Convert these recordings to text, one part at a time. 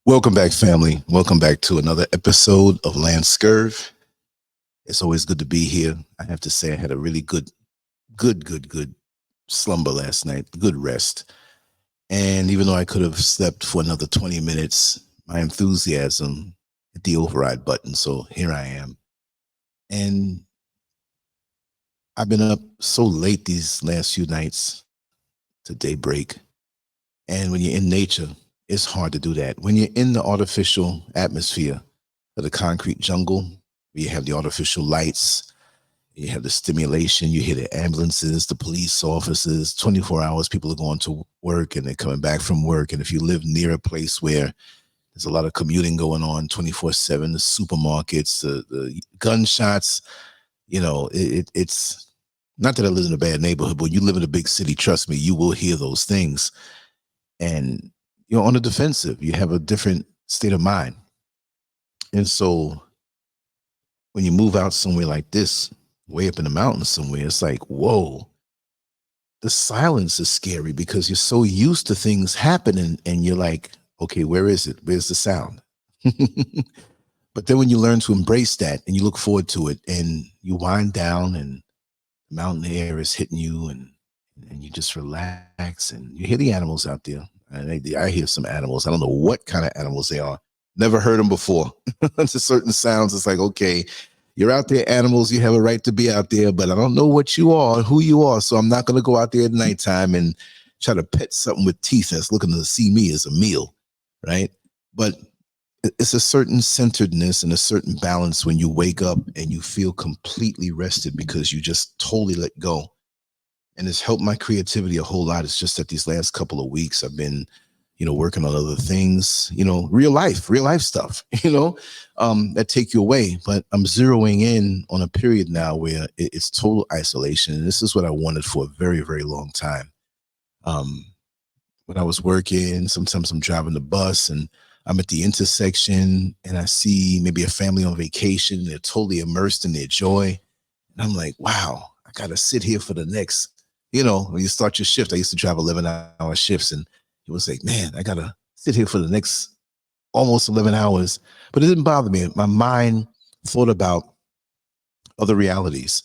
Welcome back, family. Welcome back to another episode of LANCESCURV. It's always good to be here. I have to say I had a really good slumber last night, good rest. And even though I could have slept for another 20 minutes, my enthusiasm hit the override button. So here I am. And I've been up so late these last few nights to daybreak. And when you're in nature, it's hard to do that. When you're in the artificial atmosphere of the concrete jungle, where you have the artificial lights, you have the stimulation, you hear the ambulances, the police officers, 24 hours, people are going to work and they're coming back from work. And if you live near a place where there's a lot of commuting going on 24/7, the supermarkets, the gunshots, it's not that I live in a bad neighborhood, but you live in a big city, trust me, you will hear those things. And you're on the defensive. You have a different state of mind. And so when you move out somewhere like this, way up in the mountains somewhere, it's like, whoa, the silence is scary because you're so used to things happening and you're like, okay, where is it? Where's the sound? But then when you learn to embrace that and you look forward to it and you wind down and the mountain air is hitting you and you just relax and you hear the animals out there. And I hear some animals. I don't know what kind of animals they are. Never heard them before. To certain sounds, it's like, okay, you're out there, animals. You have a right to be out there, but I don't know what you are, who you are. So I'm not going to go out there at nighttime and try to pet something with teeth that's looking to see me as a meal, right? But it's a certain centeredness and a certain balance when you wake up and you feel completely rested because you just totally let go. And it's helped my creativity a whole lot. It's just that these last couple of weeks I've been, working on other things, real life stuff, that take you away. But I'm zeroing in on a period now where it's total isolation. And this is what I wanted for a very, very long time. When I was working, sometimes I'm driving the bus and I'm at the intersection and I see maybe a family on vacation. They're totally immersed in their joy. And I'm like, wow, I got to sit here for the next, when you start your shift. I used to drive 11-hour shifts and it was like, man, I got to sit here for the next almost 11 hours. But it didn't bother me. My mind thought about other realities.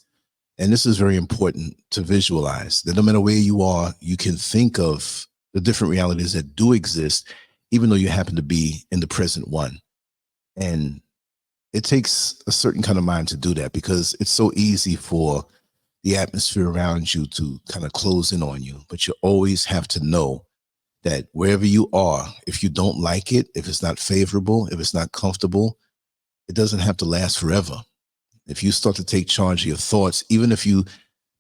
And this is very important to visualize that no matter where you are, you can think of the different realities that do exist, even though you happen to be in the present one. And it takes a certain kind of mind to do that because it's so easy for the atmosphere around you to kind of close in on you. But you always have to know that wherever you are, if you don't like it, if it's not favorable, if it's not comfortable, it doesn't have to last forever. If you start to take charge of your thoughts, even if you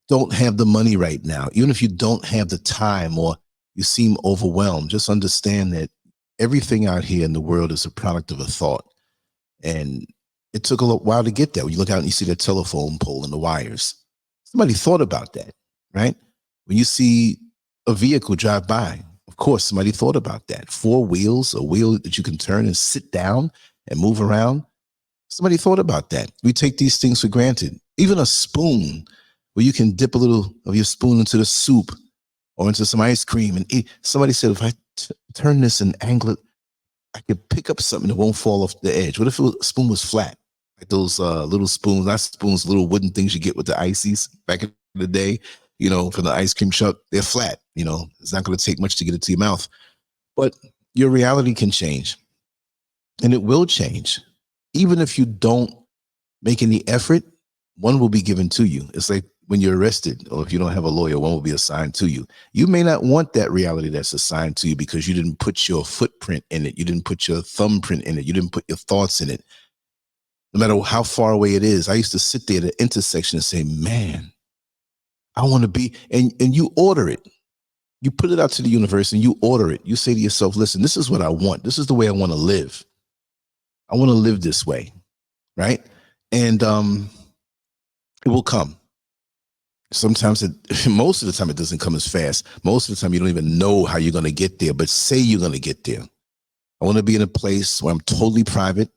don't have the money right now, even if you don't have the time or you seem overwhelmed, just understand that everything out here in the world is a product of a thought. And it took a little while to get there. When you look out and you see the telephone pole and the wires, somebody thought about that, right? When you see a vehicle drive by, of course, somebody thought about that. 4 wheels, a wheel that you can turn and sit down and move around. Somebody thought about that. We take these things for granted. Even a spoon where you can dip a little of your spoon into the soup or into some ice cream and eat. Somebody said, if I turn this and angle it, I could pick up something that won't fall off the edge. What if the spoon was flat? Like those little spoons, not spoons, little wooden things you get with the ices back in the day, from the ice cream truck. They're flat, it's not going to take much to get it to your mouth. But your reality can change and it will change. Even if you don't make any effort, one will be given to you. It's like when you're arrested or if you don't have a lawyer, one will be assigned to you. You may not want that reality that's assigned to you because you didn't put your footprint in it. You didn't put your thumbprint in it. You didn't put your thoughts in it. No matter how far away it is, I used to sit there at the intersection and say, man, I want to be, and you order it. You put it out to the universe and you order it. You say to yourself, listen, this is what I want. This is the way I want to live. I want to live this way, right? And it will come. Sometimes most of the time it doesn't come as fast. Most of the time you don't even know how you're going to get there, but say you're going to get there. I want to be in a place where I'm totally private.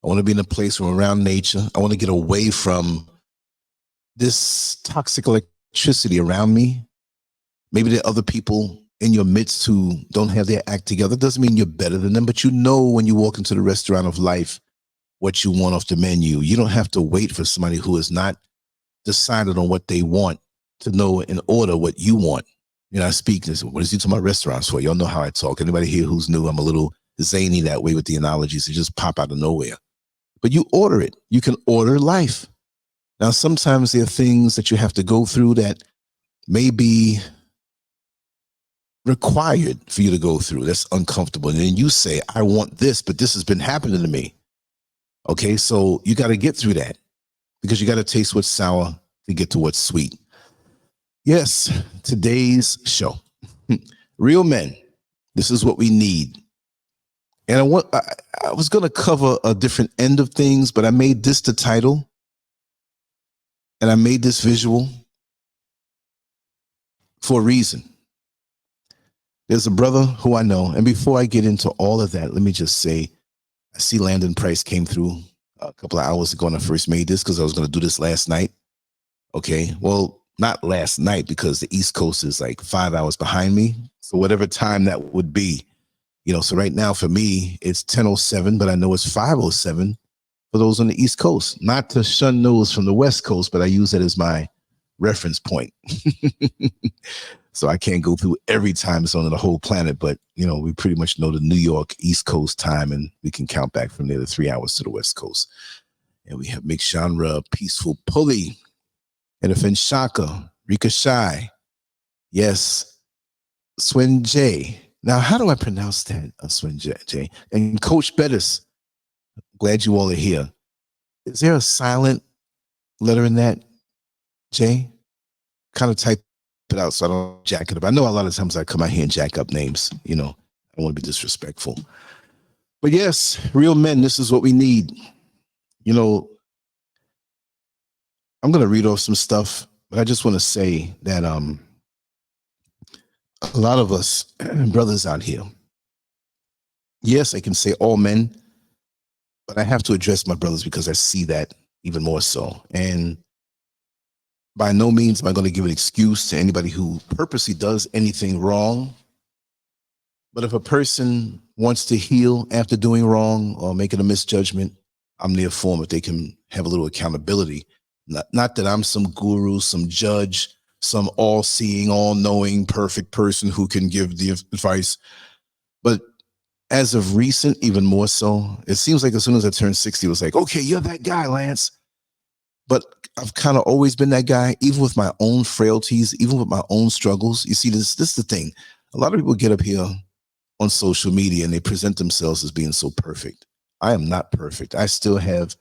I want to be in a place where I'm around nature. I want to get away from this toxic electricity around me. Maybe there are other people in your midst who don't have their act together. Doesn't mean you're better than them, but you know when you walk into the restaurant of life what you want off the menu. You don't have to wait for somebody who has not decided on what they want to know in order what you want. You know, I speak this. What is he talking about restaurants for? Y'all know how I talk. Anybody here who's new, I'm a little zany that way with the analogies. They just pop out of nowhere. But you order it. You can order life. Now, sometimes there are things that you have to go through that may be required for you to go through. That's uncomfortable. And then you say, I want this, but this has been happening to me. Okay, so you got to get through that because you got to taste what's sour to get to what's sweet. Yes, today's show, real men. This is what we need. And I was going to cover a different end of things, but I made this the title and I made this visual for a reason. There's a brother who I know. And before I get into all of that, let me just say, I see Landon Price came through a couple of hours ago when I first made this because I was going to do this last night. Okay, well, not last night because the East Coast is like 5 hours behind me. So whatever time that would be, you know, so right now for me, it's 10:07, but I know it's 5:07 for those on the East Coast. Not to shun those from the West Coast, but I use that as my reference point. So I can't go through every time zone of the whole planet, but, you know, we pretty much know the New York East Coast time, and we can count back from there to 3 hours to the West Coast. And we have Mixed Genre, Peaceful Pulley, Edifin Shaka, Rika Shai. Yes, Swin J. Now, how do I pronounce that, Swin J? And Coach Bettis, glad you all are here. Is there a silent letter in that, J? Kind of type it out so I don't jack it up. I know a lot of times I come out here and jack up names, you know. I don't want to be disrespectful. But yes, real men, this is what we need. You know, I'm going to read off some stuff, but I just want to say that a lot of us brothers out here, yes, I can say all men, but I have to address my brothers because I see that even more so. And by no means am I going to give an excuse to anybody who purposely does anything wrong. But if a person wants to heal after doing wrong or making a misjudgment, I'm there for them if they can have a little accountability. Not that I'm some guru, some judge, some all-seeing, all-knowing, perfect person who can give the advice. But as of recent, even more so, it seems like as soon as I turned 60, it was like, okay, you're that guy, Lance. But I've kind of always been that guy, even with my own frailties, even with my own struggles. You see, this is the thing. A lot of people get up here on social media and they present themselves as being so perfect. I am not perfect. I still have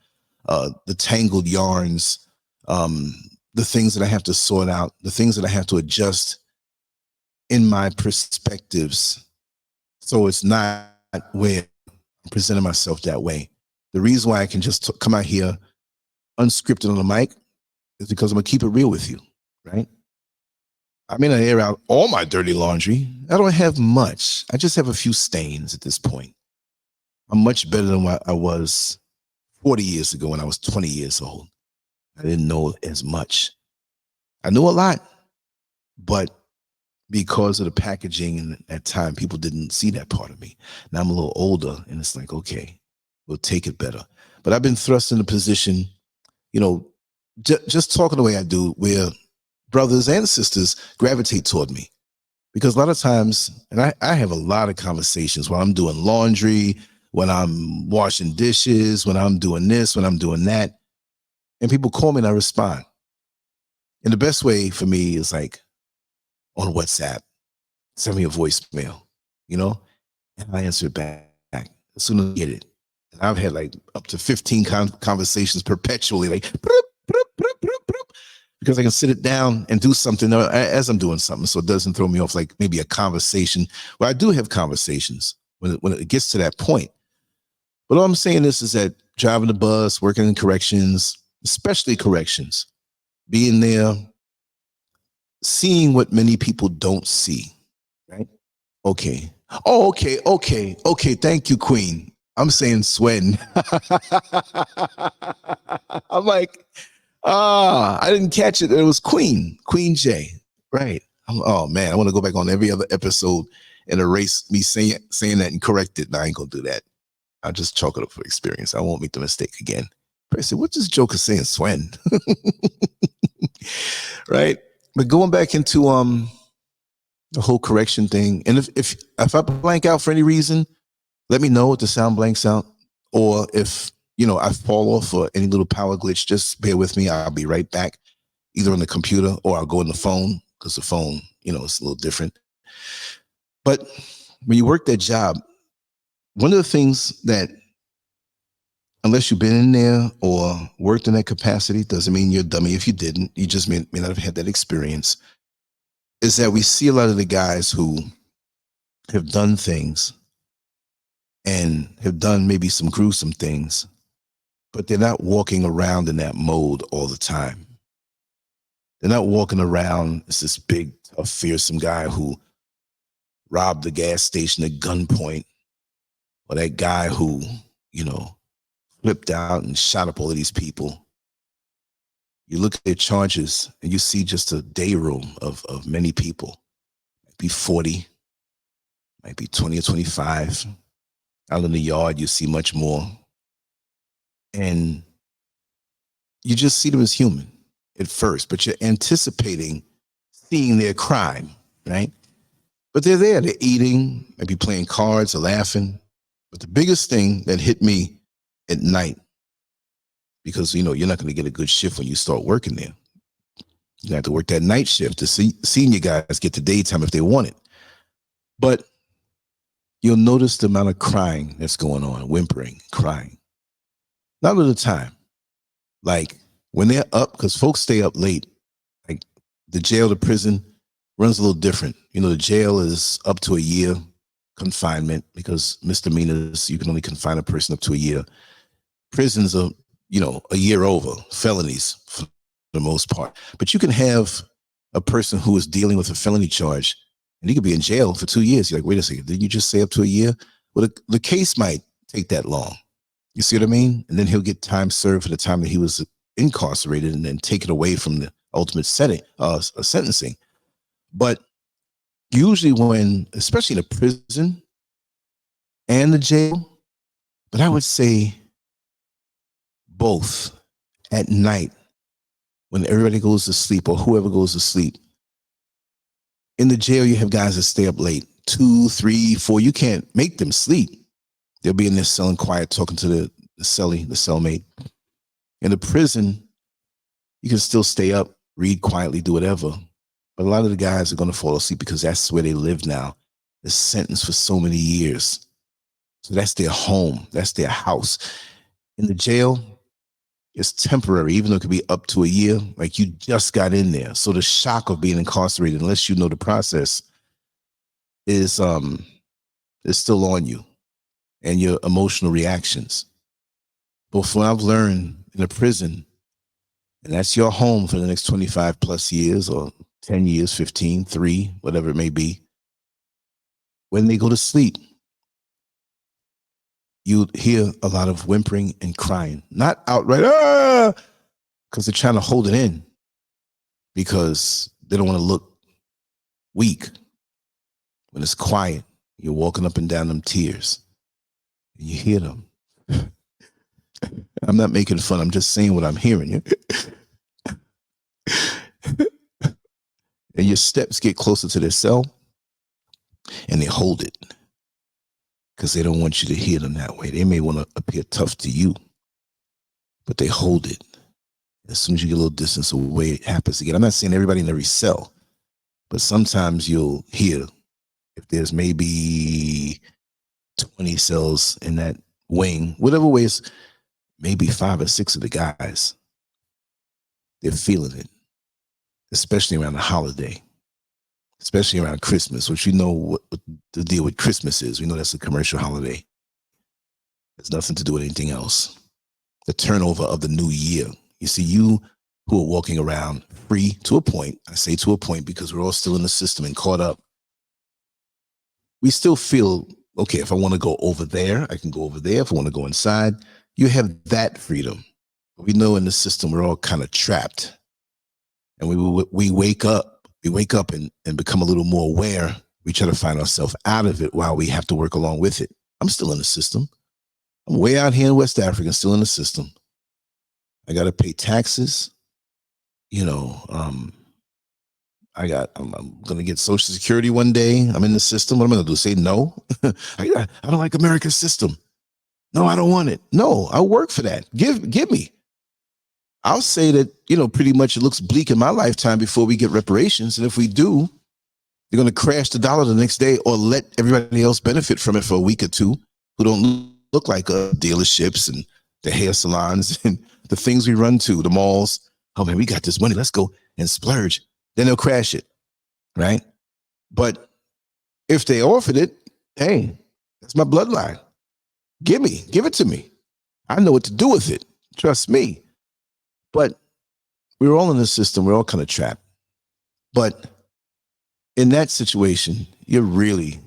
the tangled yarns, the things that I have to sort out, the things that I have to adjust in my perspectives. So it's not where I'm presenting myself that way. The reason why I can just come out here unscripted on the mic is because I'm gonna keep it real with you, right? I may not air out all my dirty laundry. I don't have much. I just have a few stains at this point. I'm much better than what I was 40 years ago when I was 20 years old. I didn't know as much. I knew a lot, but because of the packaging and at time, people didn't see that part of me. Now I'm a little older and it's like, okay, we'll take it better. But I've been thrust in a position, you know, just talking the way I do, where brothers and sisters gravitate toward me. Because a lot of times, and I have a lot of conversations while I'm doing laundry, when I'm washing dishes, when I'm doing this, when I'm doing that. And people call me and I respond. And the best way for me is like on WhatsApp, send me a voicemail, you know, and I answer it back as soon as I get it. And I've had like up to 15 conversations perpetually, like, because I can sit it down and do something as I'm doing something, so it doesn't throw me off like maybe a conversation. Well, I do have conversations when it gets to that point. But all I'm saying is that driving the bus, working in corrections, especially corrections, being there, seeing what many people don't see, right? Okay. Oh, okay. Thank you, Queen. I'm saying Swen. I'm like, I didn't catch it. It was Queen J. Right. Oh man, I want to go back on every other episode and erase me saying that and correct it. No, I ain't gonna do that. I'll just chalk it up for experience. I won't make the mistake again. I said, what's this joker saying, Swen? Right? But going back into the whole correction thing, and if I blank out for any reason, let me know if the sound blanks out, or if I fall off or any little power glitch, just bear with me. I'll be right back, either on the computer or I'll go on the phone, because the phone, it's a little different. But when you work that job, one of the things that, unless you've been in there or worked in that capacity, doesn't mean you're a dummy if you didn't. You just may not have had that experience, is that we see a lot of the guys who have done things and have done maybe some gruesome things, but they're not walking around in that mode all the time. They're not walking around as this big, tough, fearsome guy who robbed the gas station at gunpoint, or that guy who, flipped out and shot up all of these people. You look at their charges and you see just a day room of many people. Might be 40, might be 20 or 25. Out in the yard, you see much more. And you just see them as human at first, but you're anticipating seeing their crime, right? But they're there, they're eating, maybe playing cards or laughing. But the biggest thing that hit me at night, because you're not going to get a good shift when you start working there. You have to work that night shift to see senior guys get to daytime if they want it. But you'll notice the amount of crying that's going on, whimpering, crying. Not all the time. Like when they're up, because folks stay up late, like the jail to prison runs a little different. The jail is up to a year confinement, because misdemeanors, you can only confine a person up to a year. Prisons are, a year over, felonies for the most part. But you can have a person who is dealing with a felony charge, and he could be in jail for 2 years. You're like, wait a second, didn't you just say up to a year? Well, the case might take that long. You see what I mean? And then he'll get time served for the time that he was incarcerated, and then take it away from the ultimate sentencing. But usually especially in a prison and the jail, but I would say both, at night when everybody goes to sleep, or whoever goes to sleep. In the jail, you have guys that stay up late, 2, 3, 4. You can't make them sleep. They'll be in there selling quiet, talking to the cellmate. In the prison, you can still stay up, read quietly, do whatever. But a lot of the guys are going to fall asleep because that's where they live now. They're sentenced for so many years. So that's their home. That's their house. In the jail, it's temporary, even though it could be up to a year. Like, you just got in there. So the shock of being incarcerated, unless you know the process, is still on you, and your emotional reactions. But from what I've learned in a prison, and that's your home for the next 25 plus years, or 10 years, 15, 3, whatever it may be, when they go to sleep, you hear a lot of whimpering and crying. Not outright, because they're trying to hold it in, because they don't want to look weak. When it's quiet, you're walking up and down them tears, and you hear them. I'm not making fun. I'm just saying what I'm hearing. And your steps get closer to their cell, and they hold it, because they don't want you to hear them that way. They may want to appear tough to you, but they hold it. As soon as you get a little distance away, it happens again. I'm not saying everybody in every cell, but sometimes you'll hear, if there's maybe 20 cells in that wing, whatever way, it's maybe 5 or 6 of the guys, they're feeling it, especially around the holiday, especially around Christmas, which you know what the deal with Christmas is. We know that's a commercial holiday. It's nothing to do with anything else. The turnover of the new year. You see, you who are walking around free to a point, I say to a point because we're all still in the system and caught up. We still feel, okay, if I want to go over there, I can go over there. If I want to go inside, you have that freedom. But we know in the system, we're all kind of trapped. And we wake up we wake up and become a little more aware. We try to find ourselves out of it while we have to work along with it. I'm still in the system. I'm way out here in West Africa, still in the system. I got to pay taxes. You know, I'm going to get Social Security one day. I'm in the system. What am I going to do? Say no? I don't like America's system. No, I don't want it. No, I'll work for that. Give me. I'll say that, pretty much it looks bleak in my lifetime before we get reparations. And if we do, they're going to crash the dollar the next day or let everybody else benefit from it for a week or two who don't look like dealerships and the hair salons and the things we run to, the malls. Oh man, we got this money. Let's go and splurge. Then they'll crash it, right? But if they offered it, hey, that's my bloodline. Give it to me. I know what to do with it. Trust me. But we're all in the system. We're all kind of trapped. But in that situation, you're really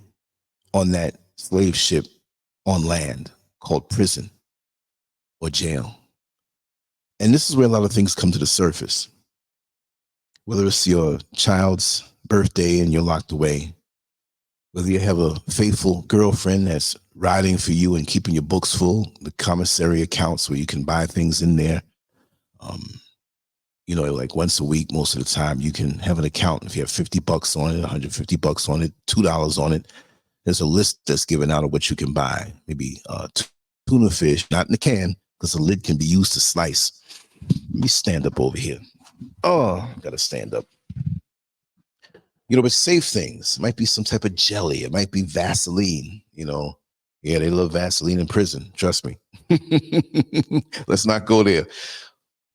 on that slave ship on land called prison or jail. And this is where a lot of things come to the surface. Whether it's your child's birthday and you're locked away, whether you have a faithful girlfriend that's riding for you and keeping your books full, the commissary accounts where you can buy things in there. Like once a week, most of the time, you can have an account. If you have $50 on it, $150 on it, $2 on it, there's a list that's given out of what you can buy. Maybe tuna fish, not in the can, because the lid can be used to slice. Let me stand up over here. Oh, gotta stand up. But safe things. It might be some type of jelly. It might be Vaseline, Yeah, they love Vaseline in prison. Trust me. Let's not go there.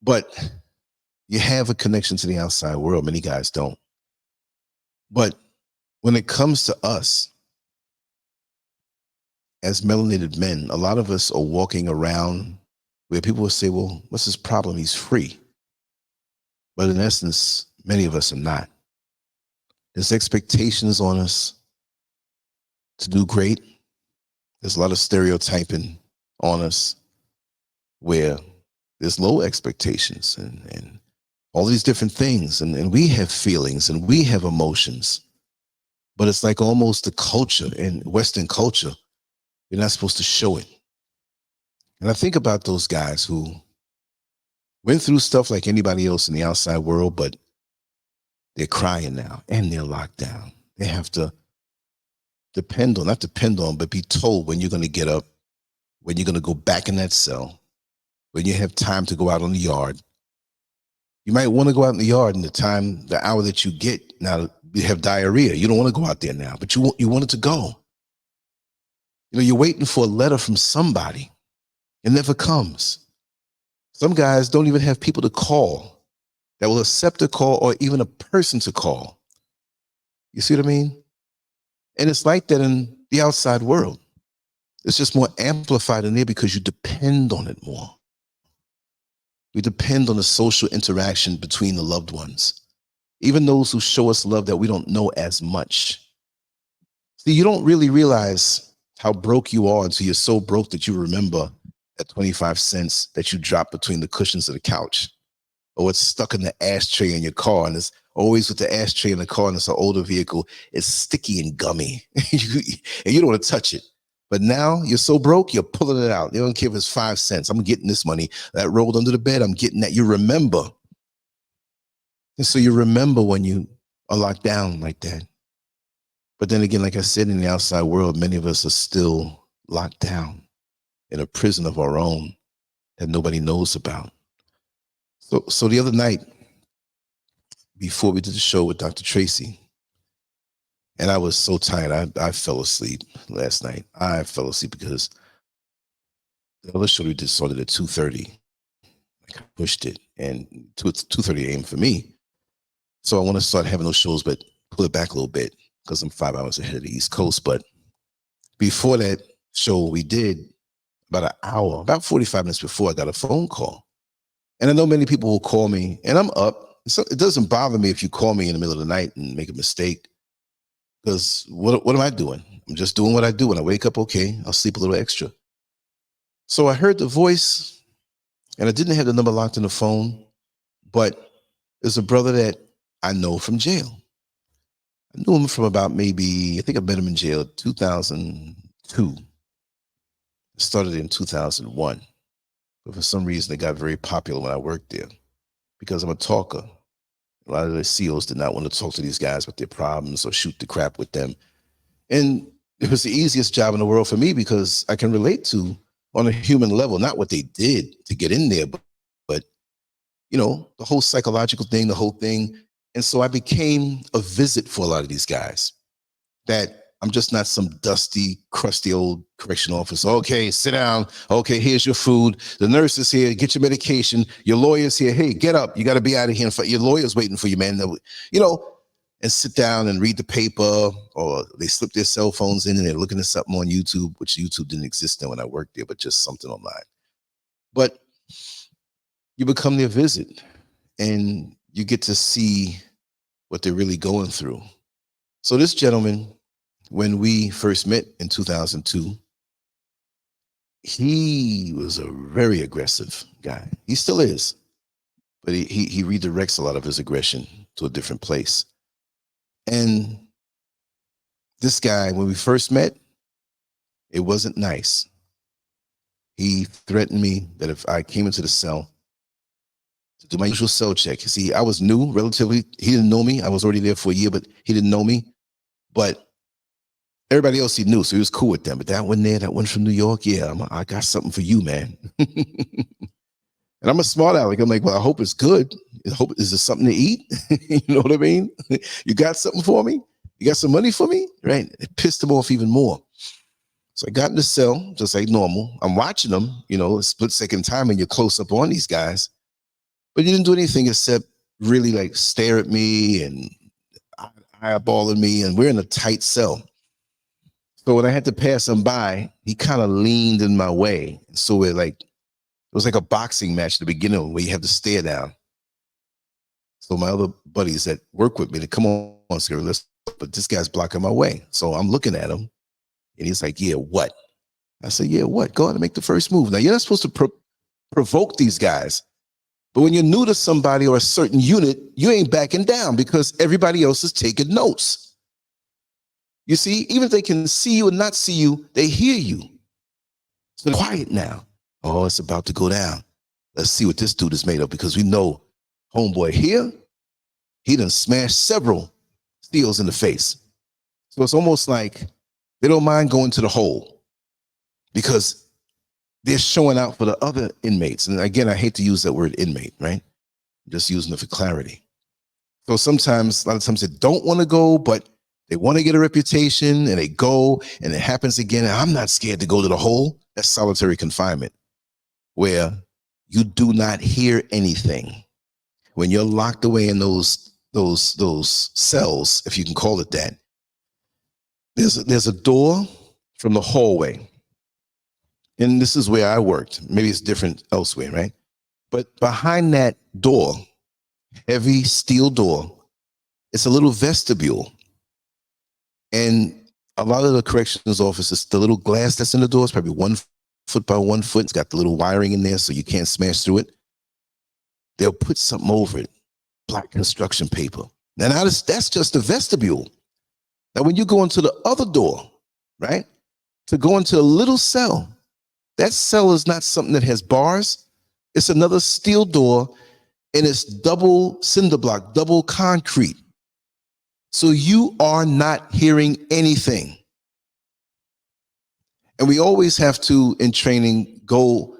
But you have a connection to the outside world. Many guys don't. But when it comes to us, as melanated men, a lot of us are walking around where people will say, well, what's his problem? He's free. But in essence, many of us are not. There's expectations on us to do great. There's a lot of stereotyping on us where there's low expectations and all these different things. And we have feelings and we have emotions. But it's like almost the culture in Western culture. You're not supposed to show it. And I think about those guys who went through stuff like anybody else in the outside world, but they're crying now and they're locked down. They have to not depend on, but be told when you're going to get up, when you're going to go back in that cell, when you have time to go out on the yard. You might want to go out in the yard in the hour that you get. Now you have diarrhea. You don't want to go out there now, but you want it to go. You're waiting for a letter from somebody. It never comes. Some guys don't even have people to call that will accept a call or even a person to call. You see what I mean? And it's like that in the outside world. It's just more amplified in there because you depend on it more. We depend on the social interaction between the loved ones, even those who show us love that we don't know as much. See, you don't really realize how broke you are until you're so broke that you remember that 25 cents that you dropped between the cushions of the couch, or what's stuck in the ashtray in your car. And it's always with the ashtray in the car, and it's an older vehicle. It's sticky and gummy, and you don't want to touch it. But now you're so broke, you're pulling it out. You don't care if it's 5 cents. I'm getting this money that rolled under the bed. I'm getting that. You remember. And so you remember when you are locked down like that. But then again, like I said, in the outside world, many of us are still locked down in a prison of our own that nobody knows about. So the other night, before we did the show with Dr. Tracy, and I was so tired, I fell asleep last night. I fell asleep because the other show we did started at 2:30. I pushed it, and it's 2:30 a.m. for me. So I want to start having those shows, but pull it back a little bit because I'm 5 hours ahead of the East Coast. But before that show we did, about 45 minutes before, I got a phone call. And I know many people will call me, and I'm up. So it doesn't bother me if you call me in the middle of the night and make a mistake, because what am I doing? I'm just doing what I do. When I wake up, okay, I'll sleep a little extra. So I heard the voice, and I didn't have the number locked in the phone, but there's a brother that I know from jail. I knew him from about maybe, I think I met him in jail 2002. It started in 2001. But for some reason, it got very popular when I worked there because I'm a talker. A lot of the CEOs did not want to talk to these guys with their problems or shoot the crap with them. And it was the easiest job in the world for me because I can relate to, on a human level, not what they did to get in there, but you know, the whole psychological thing, the whole thing. And so I became a visit for a lot of these guys, that I'm just not some dusty, crusty old correctional officer. Okay, sit down. Okay, here's your food. The nurse is here. Get your medication. Your lawyer's here. Hey, get up. You got to be out of here. Your lawyer's waiting for you, man. You know, and sit down and read the paper, or they slip their cell phones in and they're looking at something on YouTube, which YouTube didn't exist then when I worked there, but just something online. But you become their visit and you get to see what they're really going through. So this gentleman, when we first met in 2002, he was a very aggressive guy. He still is, but he redirects a lot of his aggression to a different place. And this guy, when we first met, it wasn't nice. He threatened me that if I came into the cell to do my usual cell check. See, I was new, relatively. He didn't know me. I was already there for a year, but he didn't know me. But everybody else he knew, so he was cool with them. But that one there, that one from New York, yeah, I got something for you, man. And I'm a smart aleck. I'm like, well, I hope it's good. Is there something to eat? You know what I mean? You got something for me? You got some money for me? Right? It pissed him off even more. So I got in the cell, just like normal. I'm watching them, you know, a split second time, and you're close up on these guys. But you didn't do anything except really like stare at me and eyeballing me. And we're in a tight cell. So when I had to pass him by, he kind of leaned in my way. So it was like a boxing match at the beginning where you have to stare down. So my other buddies that work with me, they come on, SCURV, but this guy's blocking my way. So I'm looking at him and he's like, yeah, what? I said, yeah, what? Go ahead and make the first move. Now you're not supposed to provoke these guys. But when you're new to somebody or a certain unit, you ain't backing down because everybody else is taking notes. You see, even if they can see you and not see you, they hear you. So quiet now. Oh, it's about to go down. Let's see what this dude is made of, because we know homeboy here, he done smashed several steels in the face. So it's almost like they don't mind going to the hole because they're showing out for the other inmates. And again, I hate to use that word inmate, right? I'm just using it for clarity. So sometimes, a lot of times they don't want to go, but they want to get a reputation and they go and it happens again. And I'm not scared to go to the hole. That's solitary confinement, where you do not hear anything. When you're locked away in those cells, if you can call it that, there's a door from the hallway. And this is where I worked. Maybe it's different elsewhere, right? But behind that door, heavy steel door, it's a little vestibule. And a lot of the corrections officers, the little glass that's in the door is probably 1 foot by 1 foot. It's got the little wiring in there so you can't smash through it. They'll put something over it, black construction paper. Now that's just a vestibule. Now when you go into the other door, right, to go into a little cell, that cell is not something that has bars. It's another steel door, and it's double cinder block, double concrete. So you are not hearing anything. And we always have to, in training, go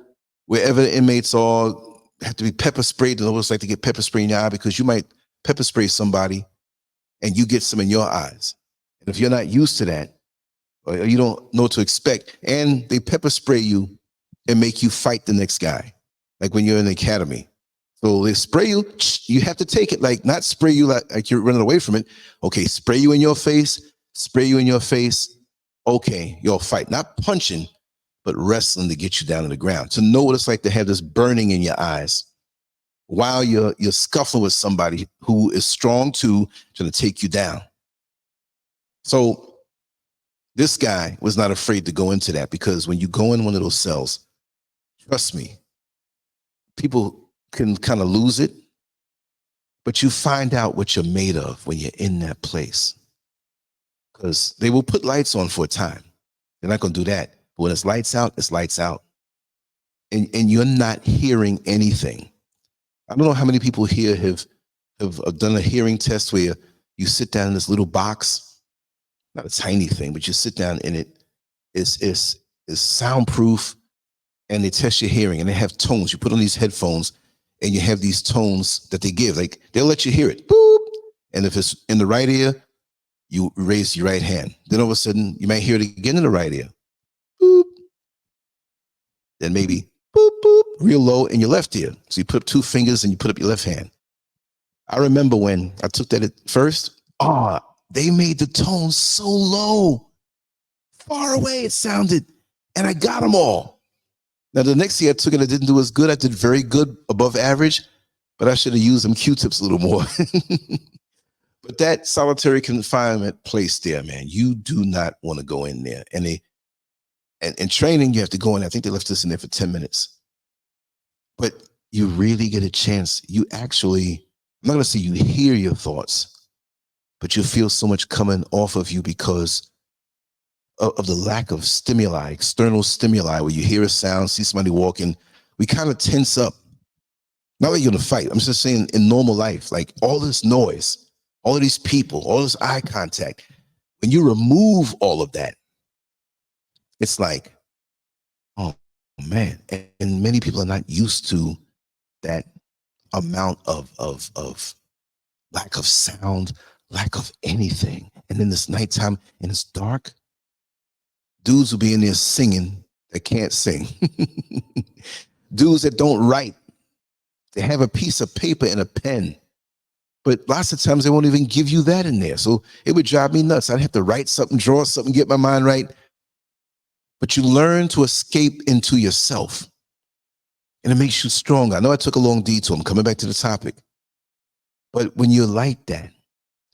wherever the inmates are, have to be pepper sprayed. They always like to get pepper spray in your eye because you might pepper spray somebody and you get some in your eyes. And if you're not used to that, or you don't know what to expect, and they pepper spray you and make you fight the next guy, like when you're in the academy. So they spray you, you have to take it, like not spray you like you're running away from it. Okay, spray you in your face, spray you in your face. Okay, you'll fight, not punching, but wrestling to get you down to the ground. To know what it's like to have this burning in your eyes while you're scuffling with somebody who is strong too, trying to take you down. So this guy was not afraid to go into that, because when you go in one of those cells, trust me, people can kind of lose it, but you find out what you're made of when you're in that place. because they will put lights on for a time. They're not going to do that. But when it's lights out, it's lights out. And you're not hearing anything. I don't know how many people here have done a hearing test where you sit down in this little box, not a tiny thing, but you sit down and it is soundproof, and they test your hearing, and they have tones. You put on these headphones and you have these tones that they give. Like, they'll let you hear it. Boop. And if it's in the right ear, you raise your right hand. Then all of a sudden, you might hear it again in the right ear. Boop. Then maybe boop, boop, real low in your left ear. So you put up 2 fingers and you put up your left hand. I remember when I took that at first, they made the tone so low. Far away it sounded, and I got them all. Now, the next year I took it, I didn't do as good. I did very good, above average, but I should have used them Q-tips a little more. But that solitary confinement place there, man, you do not want to go in there. And in training, you have to go in. I think they left us in there for 10 minutes. But you really get a chance. You actually, I'm not going to say you hear your thoughts, but you feel so much coming off of you because of the lack of stimuli, external stimuli, where you hear a sound, see somebody walking. We kind of tense up. Not that you're going to fight. I'm just saying in normal life, like all this noise, all of these people, all this eye contact, when you remove all of that, it's like, oh man. And many people are not used to that amount of lack of sound, lack of anything. And then this nighttime and it's dark, dudes will be in there singing that can't sing. Dudes that don't write, they have a piece of paper and a pen, but lots of times they won't even give you that in there. So it would drive me nuts. I'd have to write something, draw something, get my mind right. But you learn to escape into yourself, and it makes you stronger. I know I took a long detour. I'm coming back to the topic. But when you're like that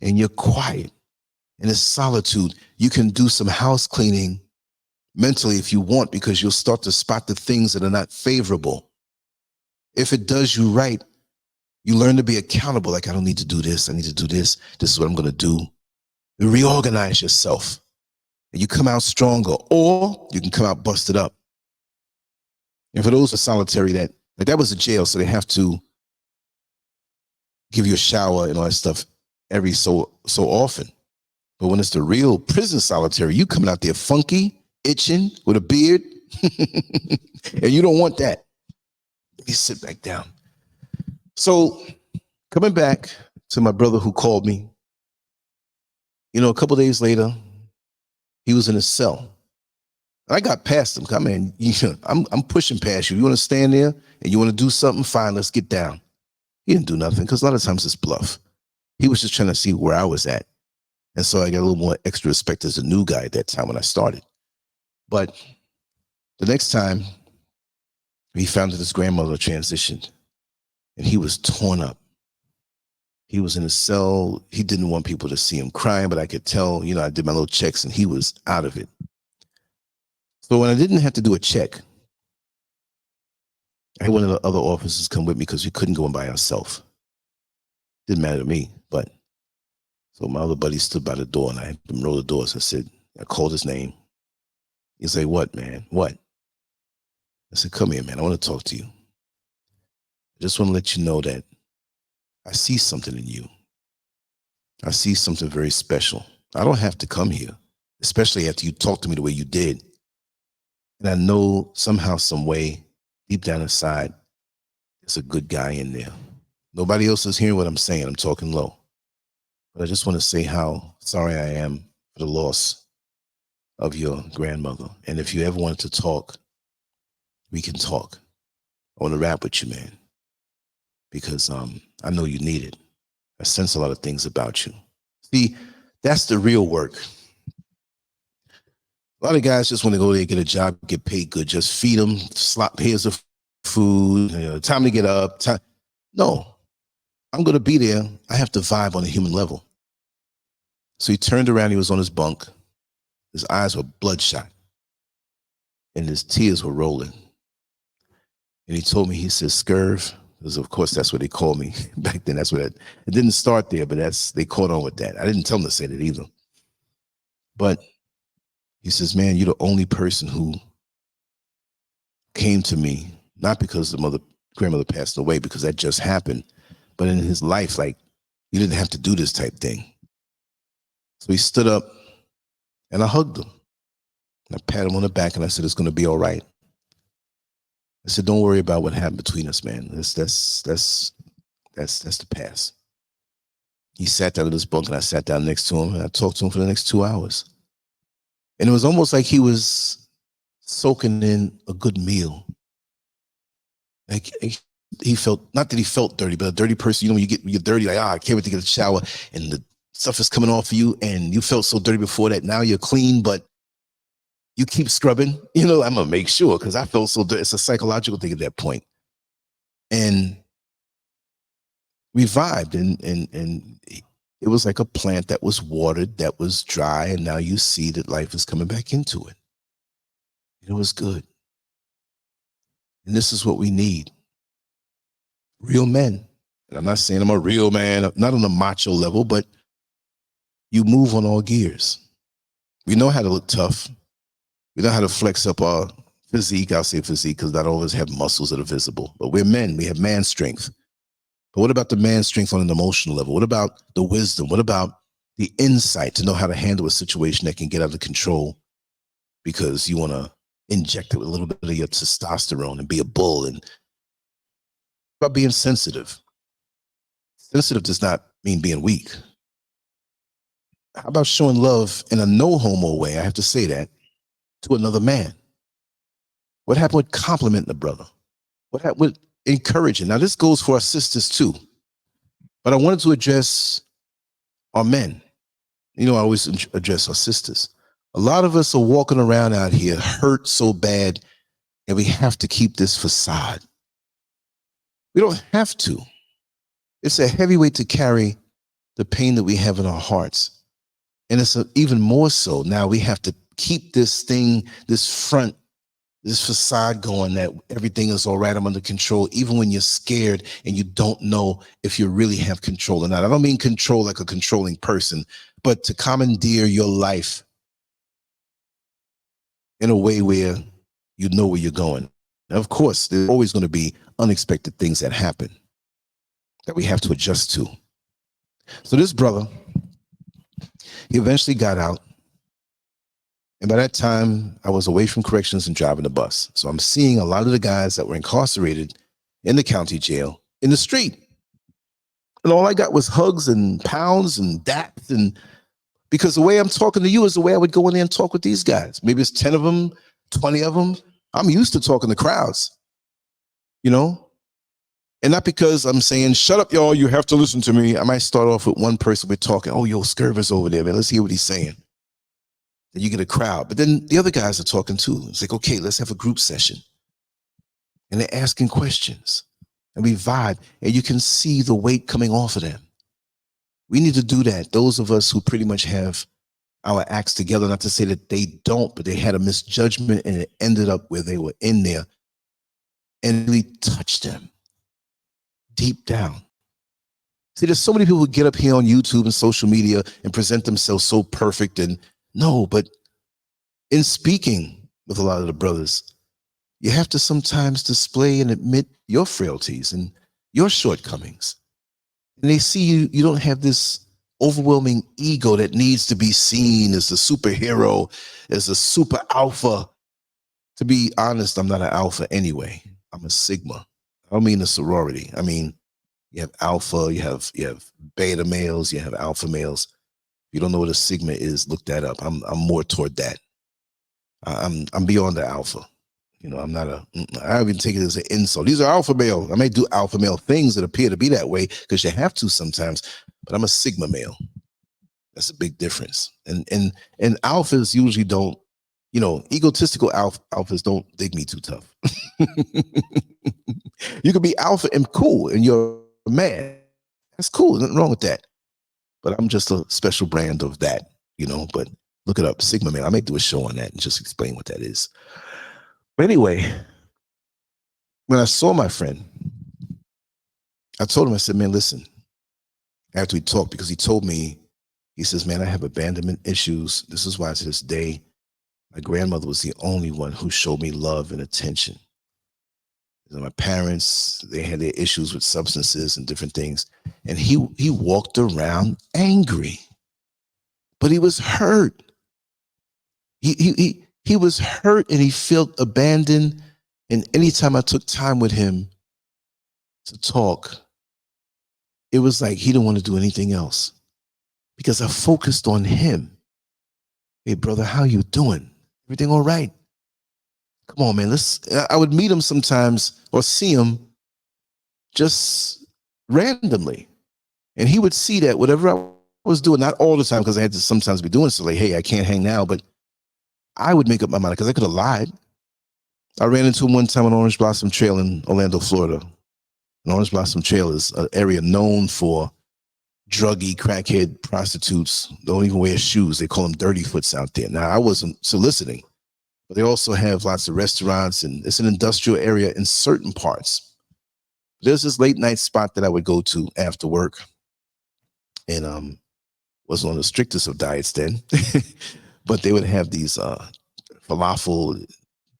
and you're quiet and it's solitude, you can do some house cleaning mentally if you want, because you'll start to spot the things that are not favorable. If it does you right, you learn to be accountable. Like, I don't need to do this. I need to do this. This is what I'm going to do. You reorganize yourself and you come out stronger, or you can come out busted up. And for those who are solitary, that was a jail, so they have to give you a shower and all that stuff every so often. But when it's the real prison solitary, you coming out there funky, itching, with a beard, and you don't want that. Let me sit back down. So coming back to my brother who called me, a couple days later, he was in his cell. I got past him. Come in, I'm pushing past you. You want to stand there and you want to do something? Fine, let's get down. He didn't do nothing, because a lot of times it's bluff. He was just trying to see where I was at. And so I got a little more extra respect as a new guy at that time when I started. But the next time, he found that his grandmother transitioned, and he was torn up. He was in his cell. He didn't want people to see him crying, but I could tell, I did my little checks and he was out of it. So when I didn't have to do a check, I had one of the other officers come with me because we couldn't go in by ourselves. Didn't matter to me, but so my other buddy stood by the door and I had him roll the doors. I called his name. He said, "What, man? What?" I said, "Come here, man. I want to talk to you. I just want to let you know that I see something in you. I see something very special. I don't have to come here, especially after you talk to me the way you did. And I know somehow, some way, deep down inside, there's a good guy in there. Nobody else is hearing what I'm saying. I'm talking low. But I just want to say how sorry I am for the loss of your grandmother. And if you ever wanted to talk, we can talk. I want to rap with you, man, because I know you need it. I sense a lot of things about you." See, that's the real work. A lot of guys just want to go there, get a job, get paid good, just feed them, slop, here's the food, time to get up. No, I'm going to be there. I have to vibe on a human level. So he turned around, he was on his bunk. His eyes were bloodshot and his tears were rolling. And he told me, he says, "SCURV," because of course that's what they called me back then. It didn't start there, but they caught on with that. I didn't tell him to say that either. But he says, man, you're the only person who came to me, not because the grandmother passed away, because that just happened, but in his life, like, you didn't have to do this type thing. So he stood up and I hugged him. And I patted him on the back and I said, it's going to be all right. I said, don't worry about what happened between us, man. That's the past. He sat down in his bunk and I sat down next to him and I talked to him for the next 2 hours. And it was almost like he was soaking in a good meal. Like he felt, not that he felt dirty, but a dirty person, you know, when you're dirty, like, I can't wait to get a shower and the stuff is coming off of you and you felt so dirty before that. Now you're clean, but you keep scrubbing. You know, I'm going to make sure because I felt so dirty. It's a psychological thing at that point. And we vibed and it was like a plant that was watered, that was dry, and now you see that life is coming back into it. It was good. And this is what we need. Real men. And I'm not saying I'm a real man, not on a macho level, but you move on all gears. We know how to look tough. We know how to flex up our physique. I'll say physique because not all of us have muscles that are visible, but we're men. We have man strength. But what about the man strength on an emotional level? What about the wisdom? What about the insight to know how to handle a situation that can get out of control because you want to inject it with a little bit of your testosterone and be a bull? And about being sensitive. Sensitive does not mean being weak. How about showing love in a no homo way? I have to say that to another man. What happened with complimenting the brother? What happened with encouraging? Now this goes for our sisters too, but I wanted to address our men. You know, I always address our sisters. A lot of us are walking around out here hurt so bad, and we have to keep this facade. We don't have to. It's a heavy weight to carry the pain that we have in our hearts. And it's even more so now we have to keep this thing, this front, this facade going that everything is all right, I'm under control, even when you're scared and you don't know if you really have control or not. I don't mean control like a controlling person, but to commandeer your life in a way where you know where you're going. Now, of course, there's always going to be unexpected things that happen that we have to adjust to. So this brother, he eventually got out. And by that time, I was away from corrections and driving the bus. So I'm seeing a lot of the guys that were incarcerated in the county jail in the street. And all I got was hugs and pounds and daps. And because the way I'm talking to you is the way I would go in there and talk with these guys. Maybe it's 10 of them, 20 of them. I'm used to talking to crowds, you know? And not because I'm saying, shut up, y'all, you have to listen to me. I might start off with one person we're talking. Oh, yo, SCURV is over there, man. Let's hear what he's saying. Then you get a crowd. But then the other guys are talking too. It's like, okay, let's have a group session. And they're asking questions. And we vibe. And you can see the weight coming off of them. We need to do that. Those of us who pretty much have our acts together, not to say that they don't, but they had a misjudgment and it ended up where they were in there and really touched them deep down. See, there's so many people who get up here on YouTube and social media and present themselves so perfect, and no, but in speaking with a lot of the brothers, you have to sometimes display and admit your frailties and your shortcomings. And they see you don't have this overwhelming ego that needs to be seen as a superhero, as a super alpha. To be honest, I'm not an alpha anyway. I'm a sigma. I don't mean a sorority. I mean, you have alpha, you have beta males, you have alpha males. If you don't know what a sigma is, look that up. I'm more toward that. I'm beyond the alpha. You know, I'm not I even take it as an insult. These are alpha male. I may do alpha male things that appear to be that way because you have to sometimes, but I'm a sigma male. That's a big difference. And alphas usually don't, you know, egotistical alphas don't dig me too tough. You could be alpha and cool and you're a man. That's cool. Nothing wrong with that. But I'm just a special brand of that, you know, but look it up, sigma male. I may do a show on that and just explain what that is. But anyway, when I saw my friend, I told him, I said, man, listen, after we talked, because he told me He says, man, I have abandonment issues. This is why to this day, my grandmother was the only one who showed me love and attention. My parents, they had their issues with substances and different things. And he walked around angry, but he was hurt. He was hurt and he felt abandoned. And anytime I took time with him to talk, it was like he didn't want to do anything else because I focused on him. Hey, brother, how you doing? Everything all right? Come on, man. I would meet him sometimes or see him just randomly. And he would see that whatever I was doing, not all the time, because I had to sometimes be doing so like, hey, I can't hang now, but I would make up my mind because I could have lied. I ran into him one time on Orange Blossom Trail in Orlando, Florida. And Orange Blossom Trail is an area known for druggy, crackhead prostitutes. Don't even wear shoes. They call them dirty foots out there. Now, I wasn't soliciting, but they also have lots of restaurants, and it's an industrial area in certain parts. There's this late night spot that I would go to after work, and wasn't on the strictest of diets then, but they would have these falafel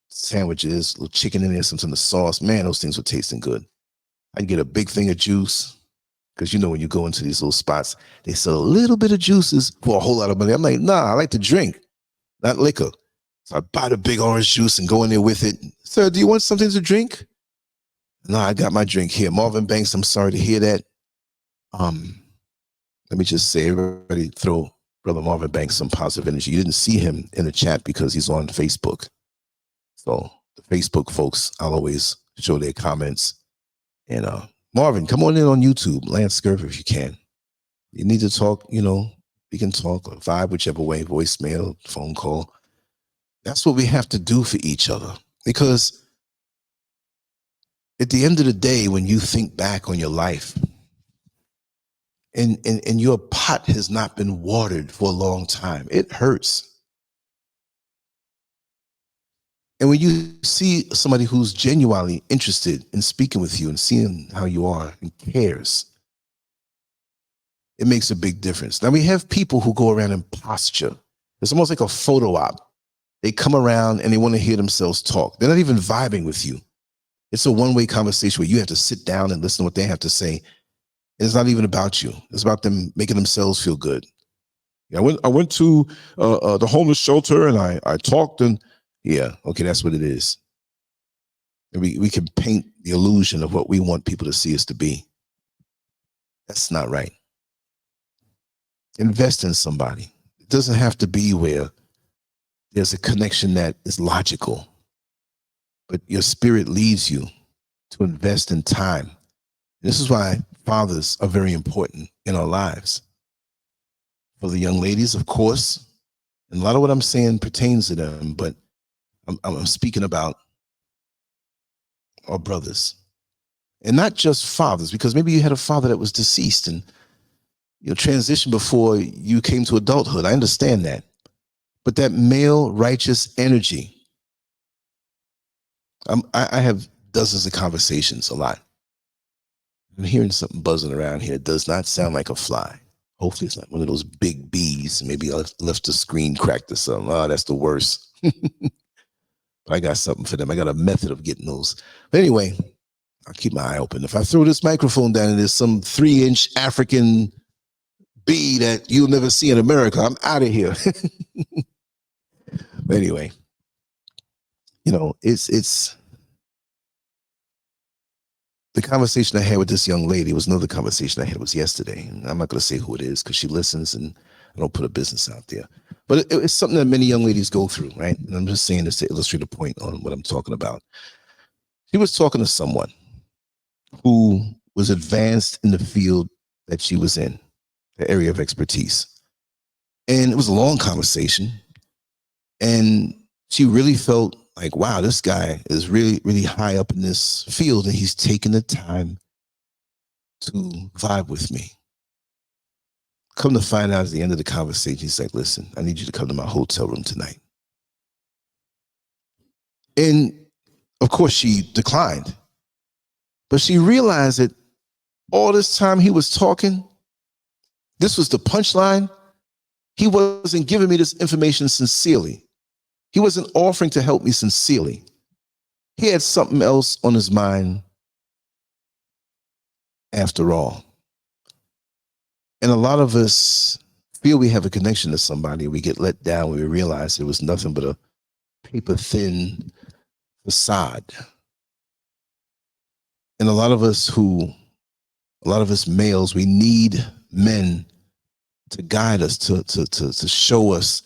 sandwiches, little chicken in there, some of the sauce. Man, those things were tasting good. I'd get a big thing of juice, because you know when you go into these little spots, they sell a little bit of juices for a whole lot of money. I'm like, nah, I like to drink, not liquor. So I buy the big orange juice and go in there with it. Sir, do you want something to drink? No, I got my drink here. Marvin Banks, I'm sorry to hear that. Let me just say, everybody throw Brother Marvin Banks some positive energy. You didn't see him in the chat because he's on Facebook. So the Facebook folks, I'll always show their comments. And Marvin, come on in on YouTube, LANCESCURV if you can. You need to talk, you know, we can talk or vibe whichever way, voicemail, phone call. That's what we have to do for each other. Because at the end of the day, when you think back on your life and your pot has not been watered for a long time, it hurts. And when you see somebody who's genuinely interested in speaking with you and seeing how you are and cares, it makes a big difference. Now, we have people who go around and posture. It's almost like a photo op. They come around and they want to hear themselves talk. They're not even vibing with you. It's a one-way conversation where you have to sit down and listen to what they have to say. And it's not even about you. It's about them making themselves feel good. I went to the homeless shelter and I talked and yeah, okay, that's what it is. And we can paint the illusion of what we want people to see us to be. That's not right. Invest in somebody. It doesn't have to be where there's a connection that is logical, but your spirit leads you to invest in time. And this is why fathers are very important in our lives. For the young ladies, of course, and a lot of what I'm saying pertains to them, but I'm speaking about our brothers, and not just fathers, because maybe you had a father that was deceased and you transitioned before you came to adulthood. I understand that, but that male righteous energy, I have dozens of conversations a lot. I'm hearing something buzzing around here. It does not sound like a fly. Hopefully it's not one of those big bees. Maybe I left the screen cracked or something. Oh, that's the worst. I got something for them. I got a method of getting those. But anyway, I'll keep my eye open. If I throw this microphone down and there's some 3-inch African bee that you'll never see in America, I'm out of here. But anyway, you know, it's the conversation I had with this young lady was another conversation I had was yesterday. And I'm not going to say who it is because she listens and I don't put a business out there. But it's something that many young ladies go through, right? And I'm just saying this to illustrate a point on what I'm talking about. She was talking to someone who was advanced in the field that she was in, the area of expertise. And it was a long conversation. And she really felt like, wow, this guy is really, really high up in this field and he's taking the time to vibe with me. Come to find out at the end of the conversation, he's like, listen, I need you to come to my hotel room tonight. And of course she declined, but she realized that all this time he was talking, this was the punchline. He wasn't giving me this information sincerely. He wasn't offering to help me sincerely. He had something else on his mind after all. And a lot of us feel we have a connection to somebody. We get let down when we realize it was nothing but a paper thin facade. And a lot of us males, we need men to guide us, to show us,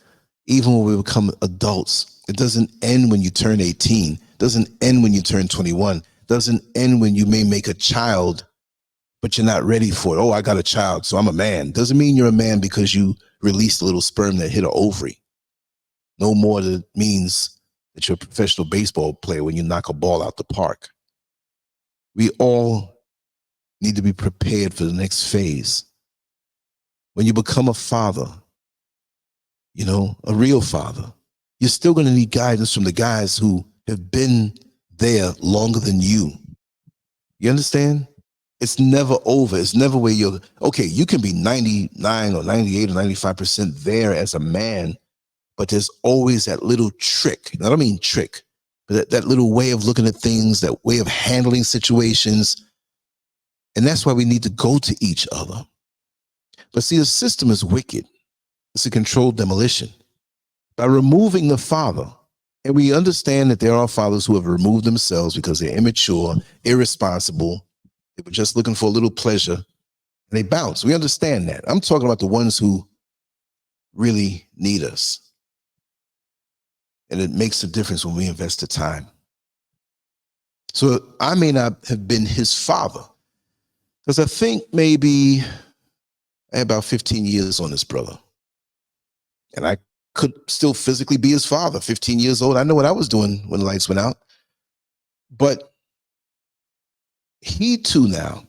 even when we become adults. It doesn't end when you turn 18. It doesn't end when you turn 21. It doesn't end when you may make a child, but you're not ready for it. Oh, I got a child, so I'm a man. Doesn't mean you're a man because you released a little sperm that hit an ovary. No more than it means that you're a professional baseball player when you knock a ball out the park. We all need to be prepared for the next phase. When you become a father, a real father, you're still going to need guidance from the guys who have been there longer than you. You understand? It's never over. It's never where you can be 99 or 98 or 95% there as a man, but there's always that little trick. And I don't mean trick, but that little way of looking at things, that way of handling situations. And that's why we need to go to each other. But see, the system is wicked. It's a controlled demolition. By removing the father, and we understand that there are fathers who have removed themselves because they're immature, irresponsible. They were just looking for a little pleasure, and they bounce. We understand that. I'm talking about the ones who really need us. And it makes a difference when we invest the time. So I may not have been his father, because I think maybe I had about 15 years on this brother. And I could still physically be his father, 15 years old. I know what I was doing when the lights went out. But he too now,